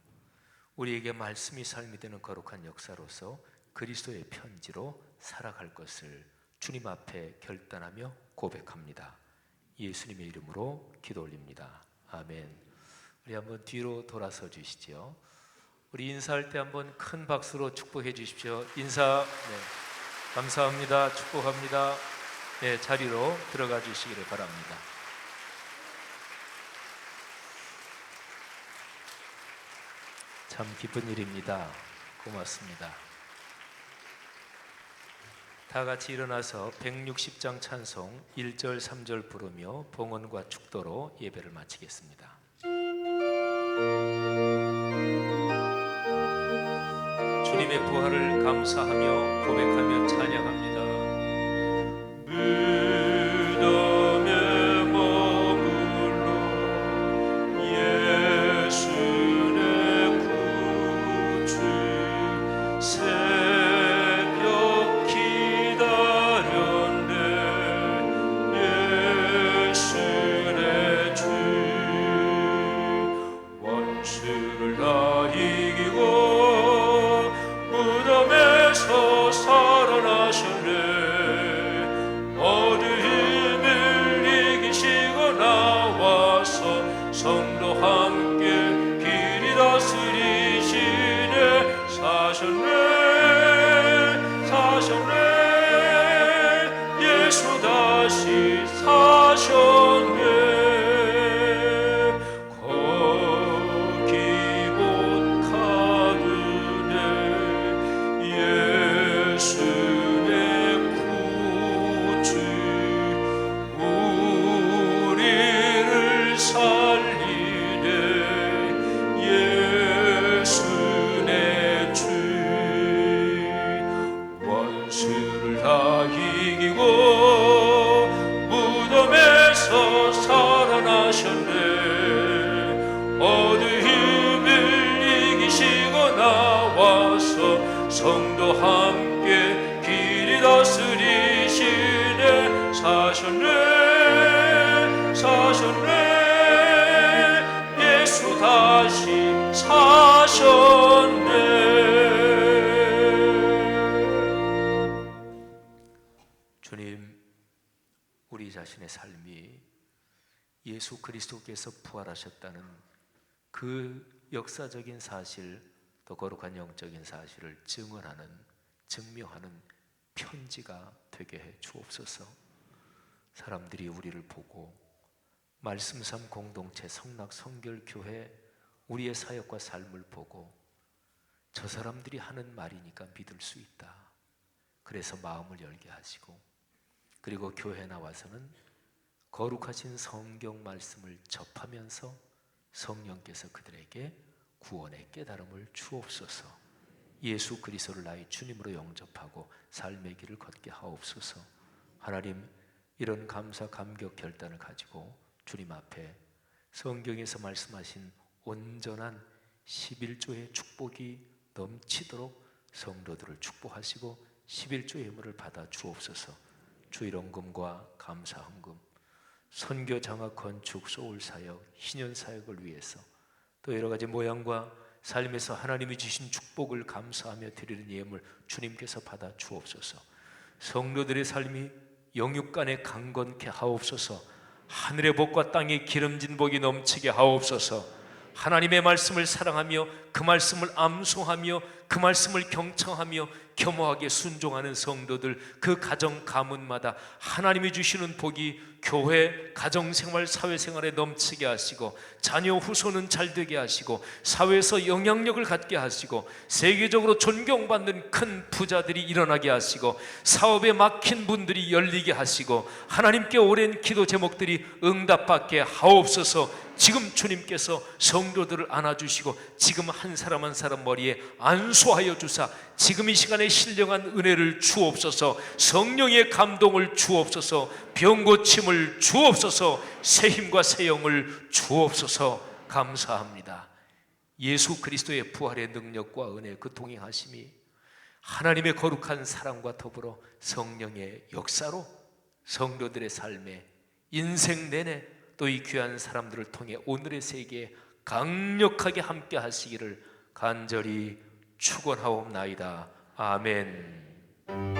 우리에게 말씀이 삶이 되는 거룩한 역사로서 그리스도의 편지로 살아갈 것을 주님 앞에 결단하며 고백합니다. 예수님의 이름으로 기도 올립니다. 아멘. 우리 한번 뒤로 돌아서 주시죠. 우리 인사할 때 한번 큰 박수로 축복해 주십시오. 인사. 네. 감사합니다. 축복합니다. 네, 자리로 들어가 주시기를 바랍니다. 참 기쁜 일입니다. 고맙습니다. 다 같이 일어나서 160장 찬송 1절 3절 부르며 봉헌과 축도로 예배를 마치겠습니다. 주님의 부활을 감사하며 고백하며 찬양합니다. 이기고 무덤에서 살아나셨네. 사셨네. 예수 다시 사셨네. 주님, 우리 자신의 삶이 예수 그리스도께서 부활하셨다는 그 역사적인 사실, 또 거룩한 영적인 사실을 증언하는, 증명하는 편지가 되게 해 주옵소서. 사람들이 우리를 보고 말씀삼 공동체 성락 성결교회 우리의 사역과 삶을 보고 저 사람들이 하는 말이니까 믿을 수 있다, 그래서 마음을 열게 하시고, 그리고 교회 나와서는 거룩하신 성경 말씀을 접하면서 성령께서 그들에게 구원의 깨달음을 주옵소서. 예수 그리스도를 나의 주님으로 영접하고 삶의 길을 걷게 하옵소서. 하나님, 이런 감사 감격 결단을 가지고 주님 앞에 성경에서 말씀하신 온전한 11조의 축복이 넘치도록 성도들을 축복하시고 11조의 예물을 받아 주옵소서. 주일원금과 감사헌금, 선교 장학 건축 소울 사역, 희년 사역을 위해서, 또 여러 가지 모양과 삶에서 하나님이 주신 축복을 감사하며 드리는 예물 주님께서 받아 주옵소서. 성도들의 삶이 영육간에 강건케 하옵소서. 하늘의 복과 땅의 기름진 복이 넘치게 하옵소서. 하나님의 말씀을 사랑하며 그 말씀을 암송하며 그 말씀을 경청하며 겸허하게 순종하는 성도들, 그 가정 가문마다 하나님이 주시는 복이 교회, 가정생활, 사회생활에 넘치게 하시고, 자녀 후손은 잘되게 하시고, 사회에서 영향력을 갖게 하시고, 세계적으로 존경받는 큰 부자들이 일어나게 하시고, 사업에 막힌 분들이 열리게 하시고, 하나님께 오랜 기도 제목들이 응답받게 하옵소서. 지금 주님께서 성도들을 안아주시고 지금 한 사람 한 사람 머리에 안수하여 주사 지금 이 시간에 신령한 은혜를 주옵소서. 성령의 감동을 주옵소서. 병 고침을 주옵소서. 새 힘과 새 영을 주옵소서. 감사합니다. 예수 그리스도의 부활의 능력과 은혜, 그 동행하심이 하나님의 거룩한 사랑과 더불어 성령의 역사로 성도들의 삶에 인생 내내 또 이 귀한 사람들을 통해 오늘의 세계에 강력하게 함께 하시기를 간절히 축원하옵나이다. 아멘.